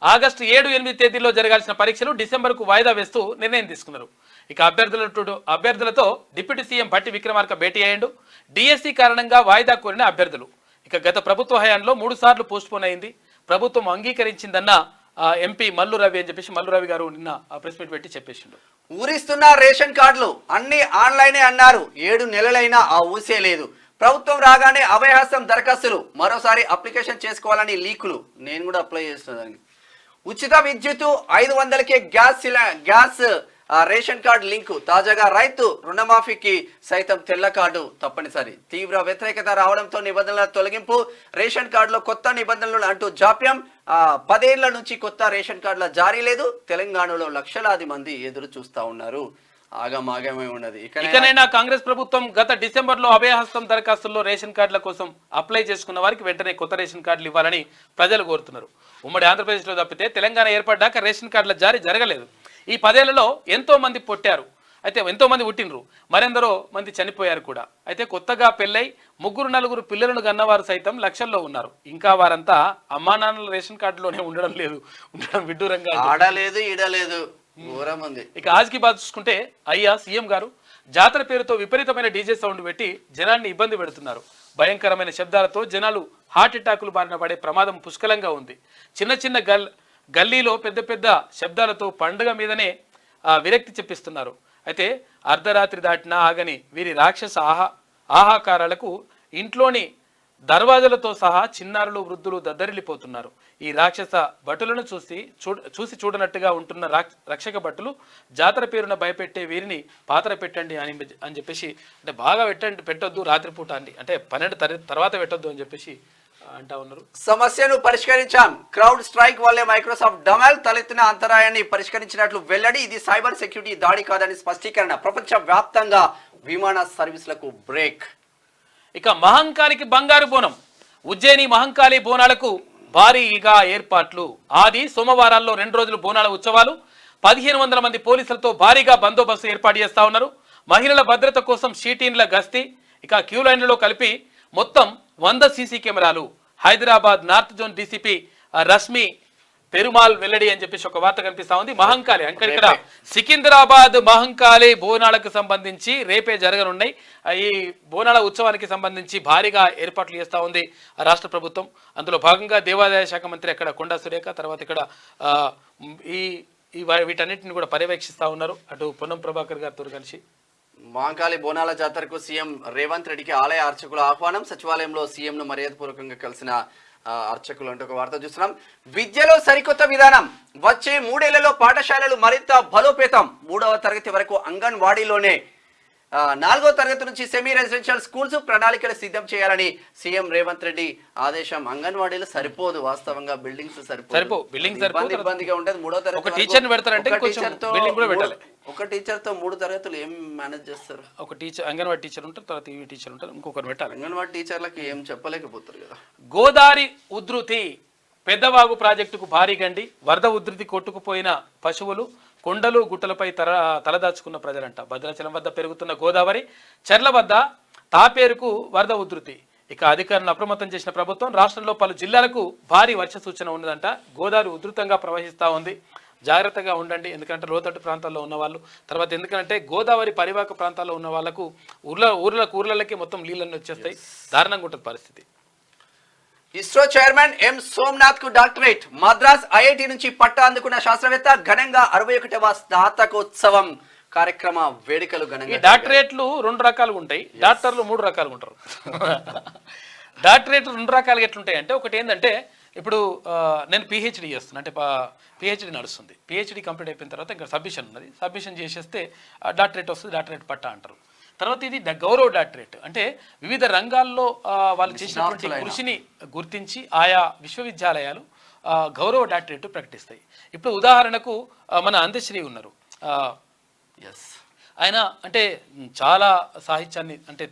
ఆగస్టు 7, 8 తేదీల్లో జరగాల్సిన పరీక్షలు డిసెంబర్కు వాయిదా వేస్తూ నిర్ణయం తీసుకున్నారు. ఇక అభ్యర్థులతో డిప్యూటీ సీఎం భట్టి విక్రమార్క భేటీ అయ్యిండు. డిఎస్సి కారణంగా వాయిదా కోరిన అభ్యర్థులు. ఇక గత ప్రభుత్వ హయాంలో 3 సార్లు పోస్ట్పోన్ అయింది. ప్రభుత్వం అంగీకరించిందన్న ఎంపీ మల్లు రవి అని చెప్పేసి మల్లు రవి గారు నిన్న ప్రెస్ మీట్ పెట్టి చెప్పేసిండు. ఊరిస్తున్న రేషన్ కార్డులు అన్ని ఆన్లైనే అన్నారు. 7 నెలలైనా ఆ ఊసే లేదు. ప్రభుత్వం రాగానే అభయహస్తం దరఖాస్తులు, మరోసారి అప్లికేషన్ చేసుకోవాలని లీకులు. నేను కూడా అప్లై చేస్తున్నాను. ఉచిత విద్యుత్ 500కే గ్యాస్ రేషన్ కార్డు లింకు. తాజాగా రైతు రుణమాఫీకి సైతం తెల్ల కార్డు తప్పనిసరి. తీవ్ర వ్యతిరేకత రావడంతో నిబంధనల తొలగింపు, రేషన్ కార్డులో కొత్త నిబంధనలు అంటూ జాప్యం. 10 ఏళ్ల నుంచి కొత్త రేషన్ కార్డుల జారీ లేదు. తెలంగాణలో లక్షలాది మంది ఎదురు చూస్తా ఉన్నారు. ఆగమాగమే ఉన్నది. ఇకనైనా కాంగ్రెస్ ప్రభుత్వం గత డిసెంబర్లో అభయహస్తం దరఖాస్తుల్లో రేషన్ కార్డుల కోసం అప్లై చేసుకున్న వారికి వెంటనే కొత్త రేషన్ కార్డులు ఇవ్వాలని ప్రజలు కోరుతున్నారు. ఉమ్మడి ఆంధ్రప్రదేశ్లో తప్పితే తెలంగాణ ఏర్పడ్డాక రేషన్ కార్డుల జారీ జరగలేదు. ఈ 10 ఏళ్లలో ఎంతో మంది పుట్టారు, అయితే ఎంతో మంది పుట్టినరు, మరెందరో మంది చనిపోయారు కూడా. అయితే కొత్తగా పెళ్ళై 3, 4 పిల్లలను కన్నవారు సైతం లక్షల్లో ఉన్నారు. ఇంకా వారంతా అమ్మా నాన్నల రేషన్ కార్డులోనే ఉండడం విడ్డూరంగా ఆడలేదు ఈడలేదు. ఇక ఆజ్కి బాధ చూసుకుంటే అయ్యా సీఎం గారు జాతర పేరుతో విపరీతమైన డీజే సౌండ్ పెట్టి జనాన్ని ఇబ్బంది పెడుతున్నారు. భయంకరమైన శబ్దాలతో జనాలు హార్ట్ అటాకులు బారిన పడే ప్రమాదం పుష్కలంగా ఉంది. చిన్న గల్లీలో పెద్ద శబ్దాలతో పండుగ మీదనే విరక్తి చెప్పిస్తున్నారు. అయితే అర్ధరాత్రి దాటినా ఆగని వీరి రాక్షస ఆహాకారాలకు ఇంట్లోని దర్వాజలతో సహా చిన్నారులు, వృద్ధులు దద్దరిల్లిపోతున్నారు. ఈ రాక్షస భటులను చూసి చూడనట్టుగా ఉంటున్న రక్షక భటులు జాతర పేరున భయపెట్టే వీరిని పాత్ర పెట్టండి అని చెప్పేసి, అంటే బాగా పెట్టొద్దు రాత్రిపూట అండి, అంటే 12 తర్వాత పెట్టొద్దు అని చెప్పేసి అంటా ఉన్నారు. సమస్యను పరిష్కరించాం. క్రౌడ్ స్ట్రైక్ వల్లే మైక్రోసాఫ్ట్ డమాల్ తలెత్తిన అంతరాయాన్ని పరిష్కరించినట్లు వెల్లడి. ఇది సైబర్ సెక్యూరిటీ దాడి కాదని స్పష్టీకరణ. ప్రపంచ వ్యాప్తంగా విమాన సర్వీసులకు బ్రేక్. ఇక మహంకాళికి బంగారు బోనం. ఉజ్జయిని మహంకాళి బోనాలకు భారీగా ఏర్పాట్లు. ఆది సోమవారాల్లో 2 రోజులు బోనాల ఉత్సవాలు. 1500 మంది పోలీసులతో భారీగా బందోబస్తు ఏర్పాటు చేస్తా ఉన్నారు. మహిళల భద్రత కోసం షీటీన్ల గస్తీ. ఇక క్యూ లైన్లలో కలిపి మొత్తం 100 సీసీ కెమెరాలు. Hyderabad north zone DCP Rashmi Perumal వెల్లడి అని చెప్పేసి ఒక వార్త కనిపిస్తా ఉంది. మహంకాళి అంటే ఇక్కడ సికింద్రాబాద్ మహంకాళి బోనాలకు సంబంధించి రేపే జరగనున్నాయి. ఈ బోనాల ఉత్సవానికి సంబంధించి భారీగా ఏర్పాట్లు చేస్తూ ఉంది రాష్ట్ర ప్రభుత్వం. అందులో భాగంగా దేవాదాయ శాఖ మంత్రి అక్కడ కొండా సురేఖ, తర్వాత ఇక్కడ వీటన్నిటిని కూడా పర్యవేక్షిస్తూ ఉన్నారు అటు పొన్నం ప్రభాకర్ గారితో కలిసి. మహంకాళి బోనాల జాతరకు సీఎం రేవంత్ రెడ్డికి ఆలయ అర్చకుల ఆహ్వానం. సచివాలయంలో సీఎంను మర్యాదపూర్వకంగా కలిసిన అర్చకులు అంటూ ఒక వార్త చూస్తున్నాం. విద్యలో సరికొత్త విధానం, వచ్చే 3 ఏళ్లలో పాఠశాలలు మరింత బలోపేతం. 3వ తరగతి వరకు అంగన్వాడీలోనే, 4వ తరగతి నుంచి సెమీ రెసిడెన్షియల్ స్కూల్స్ ప్రణాళికలు సిద్ధం చేయాలని సీఎం రేవంత్ రెడ్డి ఆదేశం. అంగన్వాడీలు సరిపోదు, వాస్తవంగా బిల్డింగ్స్ సరిపోదు, ఇబ్బందిగా ఉంటుంది. 3వ తరగతి ఒక టీచర్ తో 3 తరగతులు ఏం మేనేజ్ చేస్తారు? ఒక టీచర్, అంగన్వాడీ టీచర్ ఉంటారు, తర్వాత ఈ టీచర్ ఉంటారు, ఇంకొకరు పెట్టాలి. అంగన్వాడీ టీచర్లకి ఏం చెప్పలేకపోతారు కదా. గోదావరి ఉధృతి, పెద్దవాగు ప్రాజెక్టుకు భారీ గండి, వరద ఉధృతి కొట్టుకుపోయిన పశువులు, కొండలు గుట్టలపై తలదాచుకున్న ప్రజలంట. భద్రాచలం వద్ద పెరుగుతున్న గోదావరి, చెర్ల వద్ద తాపేరుకు వరద ఉధృతి. ఇక అధికారులను అప్రమత్తం చేసిన ప్రభుత్వం రాష్ట్రంలో పలు జిల్లాలకు భారీ వర్ష సూచన ఉన్నదంట. గోదావరి ఉధృతంగా ప్రవహిస్తూ ఉంది, జాగ్రత్తగా ఉండండి. ఎందుకంటే లోతట్టు ప్రాంతాల్లో ఉన్న వాళ్ళు, తర్వాత ఎందుకంటే గోదావరి పరివాహక ప్రాంతాల్లో ఉన్న వాళ్ళకు ఊర్లకి మొత్తం నీళ్ళన్నీ వచ్చేస్తాయి, దారుణంగా ఉంటుంది పరిస్థితి. ఇస్రో చైర్మన్ ఎం సోమనాథ్ కు డాక్టరేట్. మద్రాస్ ఐఐటి నుంచి పట్టా అందుకున్న శాస్త్రవేత్త ఘనంగా 61వ స్నాతకోత్సవం కార్యక్రమ వేడుకలు ఘనంగా. ఈ డాక్టరేట్లు 2 రకాలుగా ఉంటాయి, డాక్టర్లు 3 రకాలుగా ఉంటారు. డాక్టరేట్లు 2 రకాలుగా ఎట్లుంటాయి అంటే, ఒకటి ఏంటంటే ఇప్పుడు నేను పిహెచ్డి చేస్తున్నా, అంటే పిహెచ్డి నడుస్తుంది. పిహెచ్డి కంప్లీట్ అయిపోయిన తర్వాత ఇంకా సబ్మిషన్ ఉన్నది, సబ్మిషన్ చేసేస్తే డాక్టరేట్ వస్తుంది, డాక్టరేట్ పట్టా అంటారు. తర్వాత ఇది గౌరవ డాక్టరేట్, అంటే వివిధ రంగాల్లో వాళ్ళు చేసినటువంటి కృషిని గుర్తించి ఆయా విశ్వవిద్యాలయాలు గౌరవ డాక్టరేట్ ప్రకటిస్తాయి. ఇప్పుడు ఉదాహరణకు మన అందశ్రీ ఉన్నారు, ఆయన అంటే చాలా సాహిత్యాన్ని, అంటే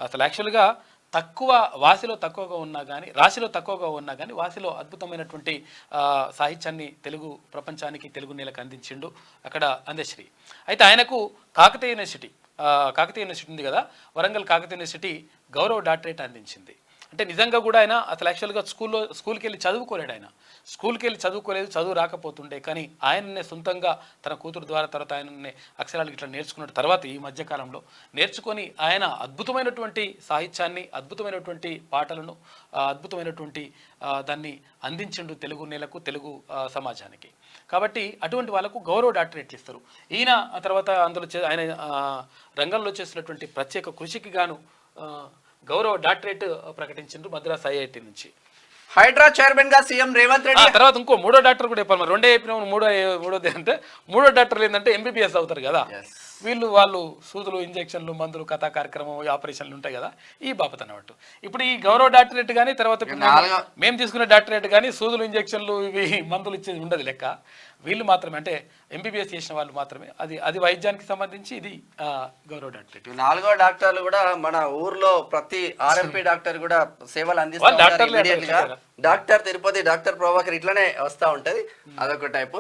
అసలు యాక్చువల్గా వాసిలో తక్కువగా ఉన్నా కానీ, రాశిలో తక్కువగా ఉన్నా కానీ వాసిలో అద్భుతమైనటువంటి సాహిత్యాన్ని తెలుగు ప్రపంచానికి, తెలుగు నేలకు అందించిండు అక్కడ అందశ్రీ. అయితే ఆయనకు కాకతీయ యూనివర్సిటీ ఉంది కదా, వరంగల్ కాకతీయ యూనివర్సిటీ గౌరవ డాక్టరేట్ అందించింది. అంటే నిజంగా కూడా ఆయన అసలు యాక్చువల్గా స్కూల్కి వెళ్ళి చదువుకోలేడు, ఆయన స్కూల్కి వెళ్ళి చదువుకోలేదు, చదువు రాకపోతుండే, కానీ ఆయననే సొంతంగా తన కూతురు ద్వారా తర్వాత ఆయననే అక్షరాలు ఇట్లా నేర్చుకున్న తర్వాత ఈ మధ్యకాలంలో నేర్చుకొని ఆయన అద్భుతమైనటువంటి సాహిత్యాన్ని, అద్భుతమైనటువంటి పాటలను, అద్భుతమైనటువంటి దాన్ని అందించిండు తెలుగు నేలకు, తెలుగు సమాజానికి. కాబట్టి అటువంటి వాళ్ళకు గౌరవ డాక్టరేట్ ఇస్తారు. ఈయన తర్వాత అందులో ఆయన రంగంలో చేసినటువంటి ప్రత్యేక కృషికి గాను గౌరవ డాక్టరేట్ ప్రకటించారు మద్రాస్ ఐఐటి నుంచి. హైడ్రా చైర్మన్ గా సీఎం రేవంత్ రెడ్డి. తర్వాత ఇంకో 3వ డాక్టర్ కూడా చెప్పాలి, మరి 2 చెప్పిన మూడోది అంటే 3వ డాక్టర్లు ఏంటంటే ఎంబీబీఎస్ అవుతారు కదా, వాళ్ళు సూదులు, ఇంజక్షన్లు, మందులు, కథా కార్యక్రమం, ఆపరేషన్లు ఉంటాయి కదా, ఈ బాపత అన్నట్టు. ఇప్పుడు ఈ గౌరవ డాక్టరేట్ కానీ, తర్వాత మేము తీసుకునే డాక్టరేట్ కానీ సూదులు, ఇంజక్షన్లు, ఇవి మందులు ఇచ్చేది ఉండదు లెక్క. వీళ్ళు మాత్రమే, అంటే ఎంబీబీఎస్ చేసిన వాళ్ళు మాత్రమే, అది వైద్యానికి సంబంధించి ఇది గౌరవ డాక్టరేట్. 4వ డాక్టర్లు కూడా మన ఊర్లో ప్రతి ఆర్ఎంపీ డాక్టర్ కూడా సేవలు అందిస్తారు. డాక్టర్ తిరుపతి, డాక్టర్ ప్రభాకర్ ఇట్లానే వస్తూ ఉంటది, అదొక టైపు.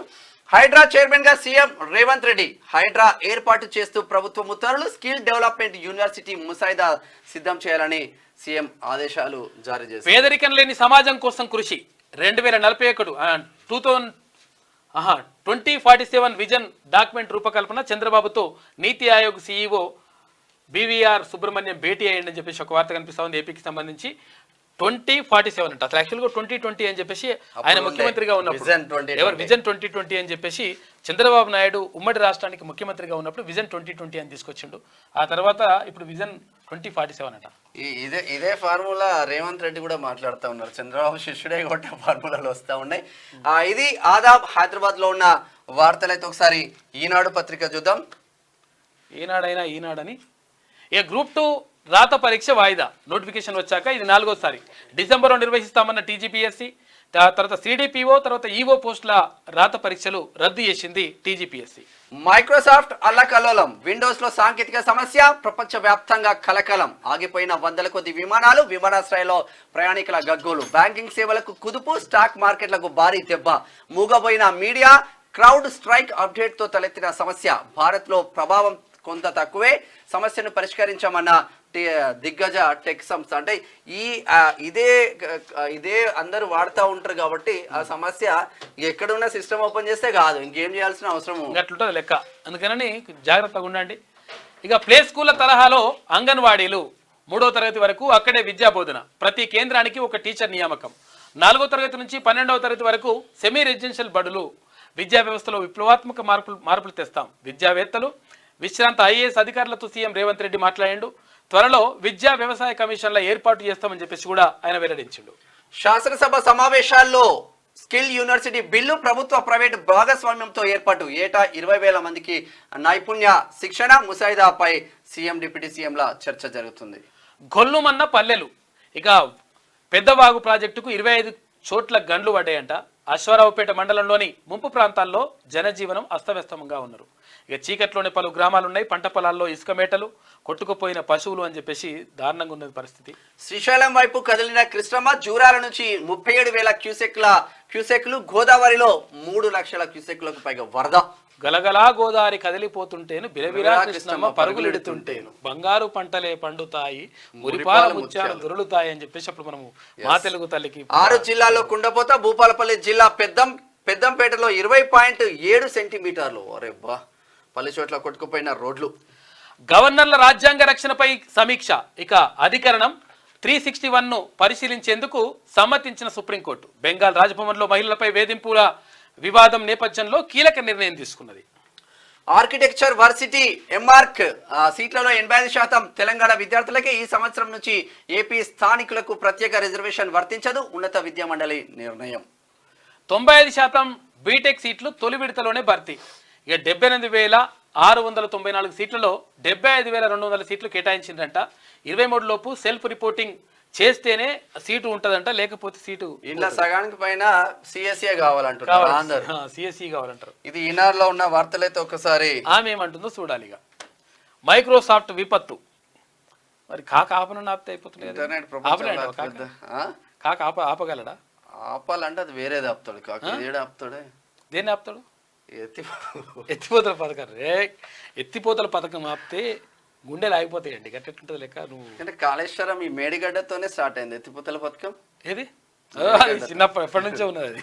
హైడ్రా చైర్మన్ గా సీఎం రేవంత్ రెడ్డి. హైడ్రా ఏర్పాటు చేస్తూ ప్రభుత్వ ఉత్తర్వులు. స్కిల్ డెవలప్మెంట్ యూనివర్సిటీ ముసాయిదా సిద్ధం చేయాలని సీఎం ఆదేశాలు జారీ చేశారు. పేదరికం లేని సమాజం కోసం కృషి. 2041 2047 విజన్ డాక్యుమెంట్ రూపకల్పన. చంద్రబాబుతో నీతి ఆయోగ్ సీఈఓ బీవీఆర్ సుబ్రహ్మణ్యం భేటీ అయ్యండి అని చెప్పేసి ఒక వార్త కనిపిస్తా ఉంది. ఏపీకి సంబంధించి 2047 అంట. అసలు యాక్చువల్గా 2020 అని చెప్పేసి ఆయన ముఖ్యమంత్రిగా ఉన్నప్పుడు, విజన్ 2020 అని చెప్పేసి చంద్రబాబు నాయుడు ఉమ్మడి రాష్ట్రానికి ముఖ్యమంత్రిగా ఉన్నప్పుడు విజన్ 2020 అని తీసుకొచ్చిండు. ఆ తర్వాత ఇప్పుడు విజన్ 2047 అంట. ఇదే ఫార్ములా రేవంత్ రెడ్డి కూడా మాట్లాడుతూ ఉన్నారు. చంద్రబాబు శిష్యుడే కొట్టే ఫార్ములాలు వస్తూ ఉన్నాయి. ఇది ఆదాబ్. హైదరాబాద్ లో ఉన్న వార్తలైతే ఒకసారి ఈనాడు పత్రిక చూద్దాం. ఈనాడని గ్రూప్ 2 రాత పరీక్ష వాయిదా. నోటిఫికేషన్ వచ్చాక ఇది 4వసారి. డిసెంబర్లో నిర్వహిస్తామన్న టీజీపీఎస్సీ, తర్వాత సిడిపిఓ, తర్వాత ఈఓ పోస్టుల రాత పరీక్షలు రద్దు చేసింది టీజీపీఎస్సీ. మైక్రోసాఫ్ట్ అల్లకల్లోలం. విండోస్ లో సాంకేతిక సమస్య, ప్రపంచ వ్యాప్తంగా కలకలం. ఆగిపోయిన 100ల కొద్ది విమానాలు, విమానాశ్రయంలో ప్రయాణికుల గగ్గోలు. బ్యాంకింగ్ సేవలకు కుదుపు, స్టాక్ మార్కెట్లకు భారీ దెబ్బ. మూగబోయిన మీడియా. క్రౌడ్ స్ట్రైక్ అప్డేట్ తో తలెత్తిన సమస్య. భారత్ లో ప్రభావం కొంత తక్కువే, సమస్యను పరిష్కరించామన్న దిగ్గజ టెక్ సంస్థ అంటే ఈ ఇదే అందరూ వాడుతూ ఉంటారు కాబట్టి ఆ సమస్య ఎక్కడున్న సిస్టమ్ ఓపెన్ చేస్తే కాదు, ఇంకేం చేయాల్సిన అవసరం అట్లుంటుంది లెక్క. అందుకని జాగ్రత్తగా ఉండండి. ఇక ప్లే స్కూళ్ళ తరహాలో అంగన్వాడీలు 3వ తరగతి వరకు అక్కడే విద్యా బోధన, ప్రతి కేంద్రానికి ఒక టీచర్ నియామకం. 4వ తరగతి నుంచి 12వ తరగతి వరకు సెమీ రెసిడెన్షియల్ బడులు, విద్యా వ్యవస్థలో విప్లవాత్మక మార్పులు తెస్తాం. విద్యావేత్తలు, విశ్రాంత ఐఏఎస్ అధికారులతో సీఎం రేవంత్ రెడ్డి మాట్లాడిండు. త్వరలో విద్యా వ్యవసాయ కమిషన్ల ఏర్పాటు చేస్తామని చెప్పేసి కూడా ఆయన వెల్లడించిండు. శాసనసభ సమావేశాల్లో స్కిల్ యూనివర్సిటీ బిల్లు ప్రభుత్వ ప్రైవేటు భాగస్వామ్యంతో ఏర్పాటు. ఏటా 20,000 మందికి నైపుణ్య శిక్షణ ముసాయిదాపై సీఎం డిప్యూటీ సీఎంల చర్చ జరుగుతుంది. గొల్లుమన్న పల్లెలు. ఇక పెద్దవాగు ప్రాజెక్టుకు 25 చోట్ల గండ్లు పడ్డాయంట. అశ్వారావుపేట మండలంలోని ముంపు ప్రాంతాల్లో జనజీవనం అస్తవ్యస్తంగా ఉన్నారు. ఇక చీకట్లోని పలు గ్రామాలున్నాయి. పంట పొలాల్లో ఇసుక మేటలు, కొట్టుకుపోయిన పశువులు అని చెప్పేసి దారుణంగా ఉన్నది పరిస్థితి. శ్రీశైలం వైపు కదిలిన కృష్ణమ్మ జూరాల నుంచి 37,000 క్యూసెక్లు, గోదావరిలో 3 లక్షల క్యూసెక్లకు పైగా వరద. గలగలా గోదావరి కదిలిపోతుంటేను బిరబిరా కృష్ణమ్మ పరుగులెడుతుంటేను, బంగారు పంటలే పండుతాయి, మురిపాల ముత్యాలు దొరులుతాయి అని చెప్పేసి అప్పుడు మనము మా తెలుగు తల్లికి 6 జిల్లాల్లో కుండపోత. భూపాలపల్లి జిల్లా పెద్దంపేటలో 20.7 సెంటీమీటర్లు. అరే బా, పలు చోట్ల కొట్టుకుపోయిన రోడ్లు. గవర్నర్ల రాజ్యాంగ రక్షణపై సమీక్ష. ఇక అధికరణం 361ను పరిశీలించేందుకు సమ్మతించిన సుప్రీంకోర్టు. బెంగాల్ రాజ్భవన్లో మహిళలపై వేధింపుల వివాదం నేపథ్యంలో కీలక నిర్ణయం తీసుకున్నది. ఆర్కిటెక్చర్ వర్సిటీ ఎంఆర్క్ సీట్లలో 85% తెలంగాణ విద్యార్థులకే. ఈ సంవత్సరం నుంచి ఏపీ స్థానికులకు ప్రత్యేక రిజర్వేషన్ వర్తించదు, ఉన్నత విద్యా మండలి నిర్ణయం. 95% బీటెక్ సీట్లు తొలి విడతలోనే భర్తీ. ఇక 78,694 సీట్లలో 75,200 సీట్లు కేటాయించిందంట. 23 లోపు సెల్ఫ్ రిపోర్టింగ్ చేస్తేనే సీటు ఉంటదంట, లేకపోతే సీటు ఇంట్లో సగానికి పైన సిఎస్ఏ కావాలంటారు అందరు. సిఎస్ఈ కావాలంటారు. ఇది ఈనాడులో ఉన్న వార్తలైతే ఒకసారి ఆమె ఏమంటుందో చూడాలి. ఇక మైక్రోసాఫ్ట్ విపత్తు. మరి కాక ఆపనని ఆపితే అయిపోతుంది. ఇంటర్నెట్ కాక ఆపగలడా? ఆపాలంటే అది వేరేది ఆపుతాడు. కాక ఆపుతాడే. దేన్ని ఆపుతాడు? ఎత్తిపోతల పథకం. ఎత్తిపోతల పథకం ఆపితే గుండెలు ఆగిపోతాయండి. గట్టెట్టుంటది లెక్క. నువ్వు అంటే కాళేశ్వరం ఈ మేడిగడ్డతోనే స్టార్ట్ అయింది ఎత్తిపోతల పథకం. ఏది చిన్నప్పటి ఎప్పటి నుంచే ఉన్నది అది.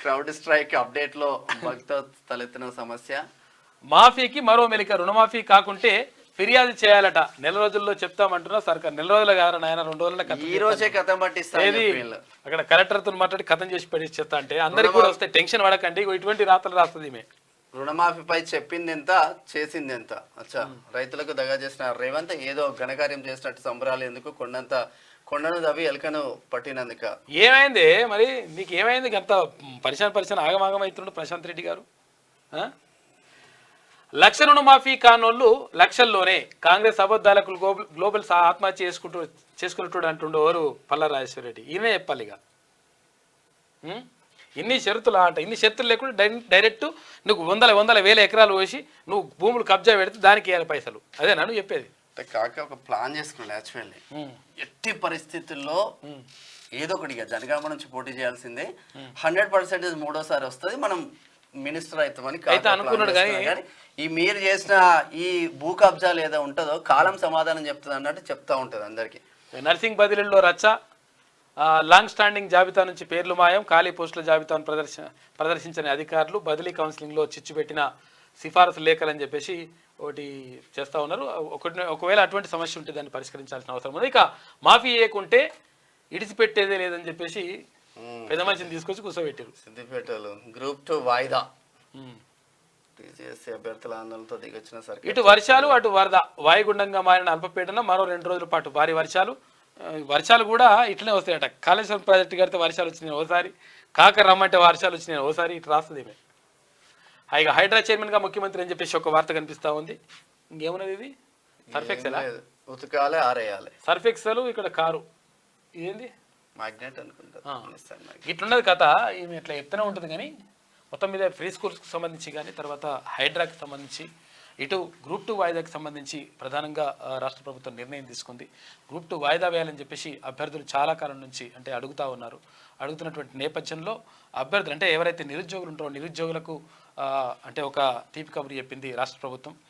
క్రౌడ్ స్ట్రైక్ అప్డేట్ లో భక్త తలెత్తిన సమస్య. మాఫీకి మరో మెలిక. రుణమాఫీ కాకుంటే ఫిర్యాదు చేయాలట. నెల రోజుల్లో చెప్తామంటున్నా సర్కార్. నెల రోజుల కాదు నాయన, 2 రోజుల ఈ రోజే కథం పట్టిస్తా. అక్కడ కలెక్టర్తో మాట్లాడి కథం చేసి పట్టించేస్తా అంటే అందరికి కూడా వస్తే టెన్షన్ పడకండి. ఇటువంటి రాతలు రాస్తుంది. ఈమె రుణమాఫీపై చెప్పింది ఎంత, చేసింది ఎంత. అచ్చా, రైతులకు దగా చేసిన రేవంత్ ఏదో ఘనకార్యం చేసినట్టు సంబరాలు ఎందుకు? కొండను దవ్వి ఎలకను పట్టినందుక. ఏమైంది మరి? నీకు ఏమైంది? అంత పరిశాన్ ఆగమాగం అవుతుండు ప్రశాంత్ రెడ్డి గారు. 1,00,000 రుణమాఫీ కానోళ్ళు లక్షల్లోనే. కాంగ్రెస్ అబద్ధాలకు గ్లోబల్ ఆత్మహత్య చేసుకున్నట్టు అంటుండే ఎవరు? పల్లా రాజేశ్వర రెడ్డి. ఈయనే చెప్పాలి. ఇక ఇన్ని షరతులు అంట. ఇన్ని షరతులు లేకుండా డైరెక్ట్ నువ్వు వందల వేల ఎకరాలు పోసి నువ్వు భూములు కబ్జా పెడితే దానికి ఇవ్వాలి పైసలు. అదేనా నువ్వు చెప్పేది? కాక ఒక ప్లాన్ చేసుకున్నాడు యాక్చువల్లీ. ఎట్టి పరిస్థితుల్లో ఏదో ఒకటి జనగామ నుంచి పోటీ చేయాల్సిందే. 100% 3వ వస్తుంది, మనం మినిస్టర్ అవుతామని అనుకున్నాడు. కానీ ఈ మీరు చేసిన ఈ భూ కబ్జాలు ఏదో ఉంటుందో కాలం సమాధానం చెప్తుంది అన్నట్టు చెప్తా ఉంటుంది అందరికి. నర్సింగ్ బదిలీల్లో రచ్చ. లాంగ్ స్టాండింగ్ జాబితా నుంచి పేర్లు మాయం. ఖాళీ పోస్టుల జాబితాను ప్రదర్శించని అధికారులు. బదిలీ కౌన్సిలింగ్లో చిచ్చు పెట్టిన సిఫారసు లేఖలని చెప్పేసి ఒకటి చేస్తూ ఉన్నారు. ఒకవేళ అటువంటి సమస్య ఉంటే దాన్ని పరిష్కరించాల్సిన అవసరం ఉంది. ఇక మాఫీ చేయకుంటే ఇడిచిపెట్టేదే లేదని చెప్పేసి పెద్ద మనిషిని తీసుకొచ్చి కూర్చోబెట్టారు. సిద్దిపేటలో Group 2 వాయిదా. టీజీఎస్సీ అభ్యర్థుల ఆందోళనతో దిగొచ్చిన సర్కార్. ఇటు వర్షాలు అటు వరద. వాయుగుండంగా మారిన అల్పపీడనం. మరో 2 రోజుల పాటు భారీ వర్షాలు కూడా ఇట్లనే వస్తాయట. కాళేశ్వరం ప్రాజెక్టు కడితే వర్షాలు వచ్చినాయి ఓసారి, కాక రమ్మంటే వర్షాలు వచ్చినాయి ఓసారి. ఇటు రాస్తుంది. ఇక హైడ్రా చైర్మన్గా ముఖ్యమంత్రి అని చెప్పేసి ఒక వార్త కనిపిస్తూ ఉంది. ఇంకేమున్నది? ఇది సర్ఫెక్సెలా? ఉతకాలే ఆరేయాలి. సర్ఫెక్సెల్. ఇక్కడ కారు ఇదేంది? మ్యాగ్నెట్ అనుకుంటా. ఇట్లున్నది కథ. ఈమె ఇట్లా ఎత్తనే ఉంటుంది. కానీ మొత్తం మీద ఫ్రీ స్కూల్స్కి సంబంధించి కానీ, తర్వాత హైడ్రాకి సంబంధించి, ఇటు Group 2 వాయిదాకి సంబంధించి ప్రధానంగా రాష్ట్ర ప్రభుత్వం నిర్ణయం తీసుకుంది. Group 2 వాయిదా వేయాలని చెప్పేసి అభ్యర్థులు చాలా కాలం నుంచి అంటే అడుగుతూ ఉన్నారు. అడుగుతున్నటువంటి నేపథ్యంలో అభ్యర్థులు అంటే ఎవరైతే నిరుద్యోగులు ఉంటారో నిరుద్యోగులకు అంటే ఒక తీపి కబురు చెప్పింది రాష్ట్ర ప్రభుత్వం.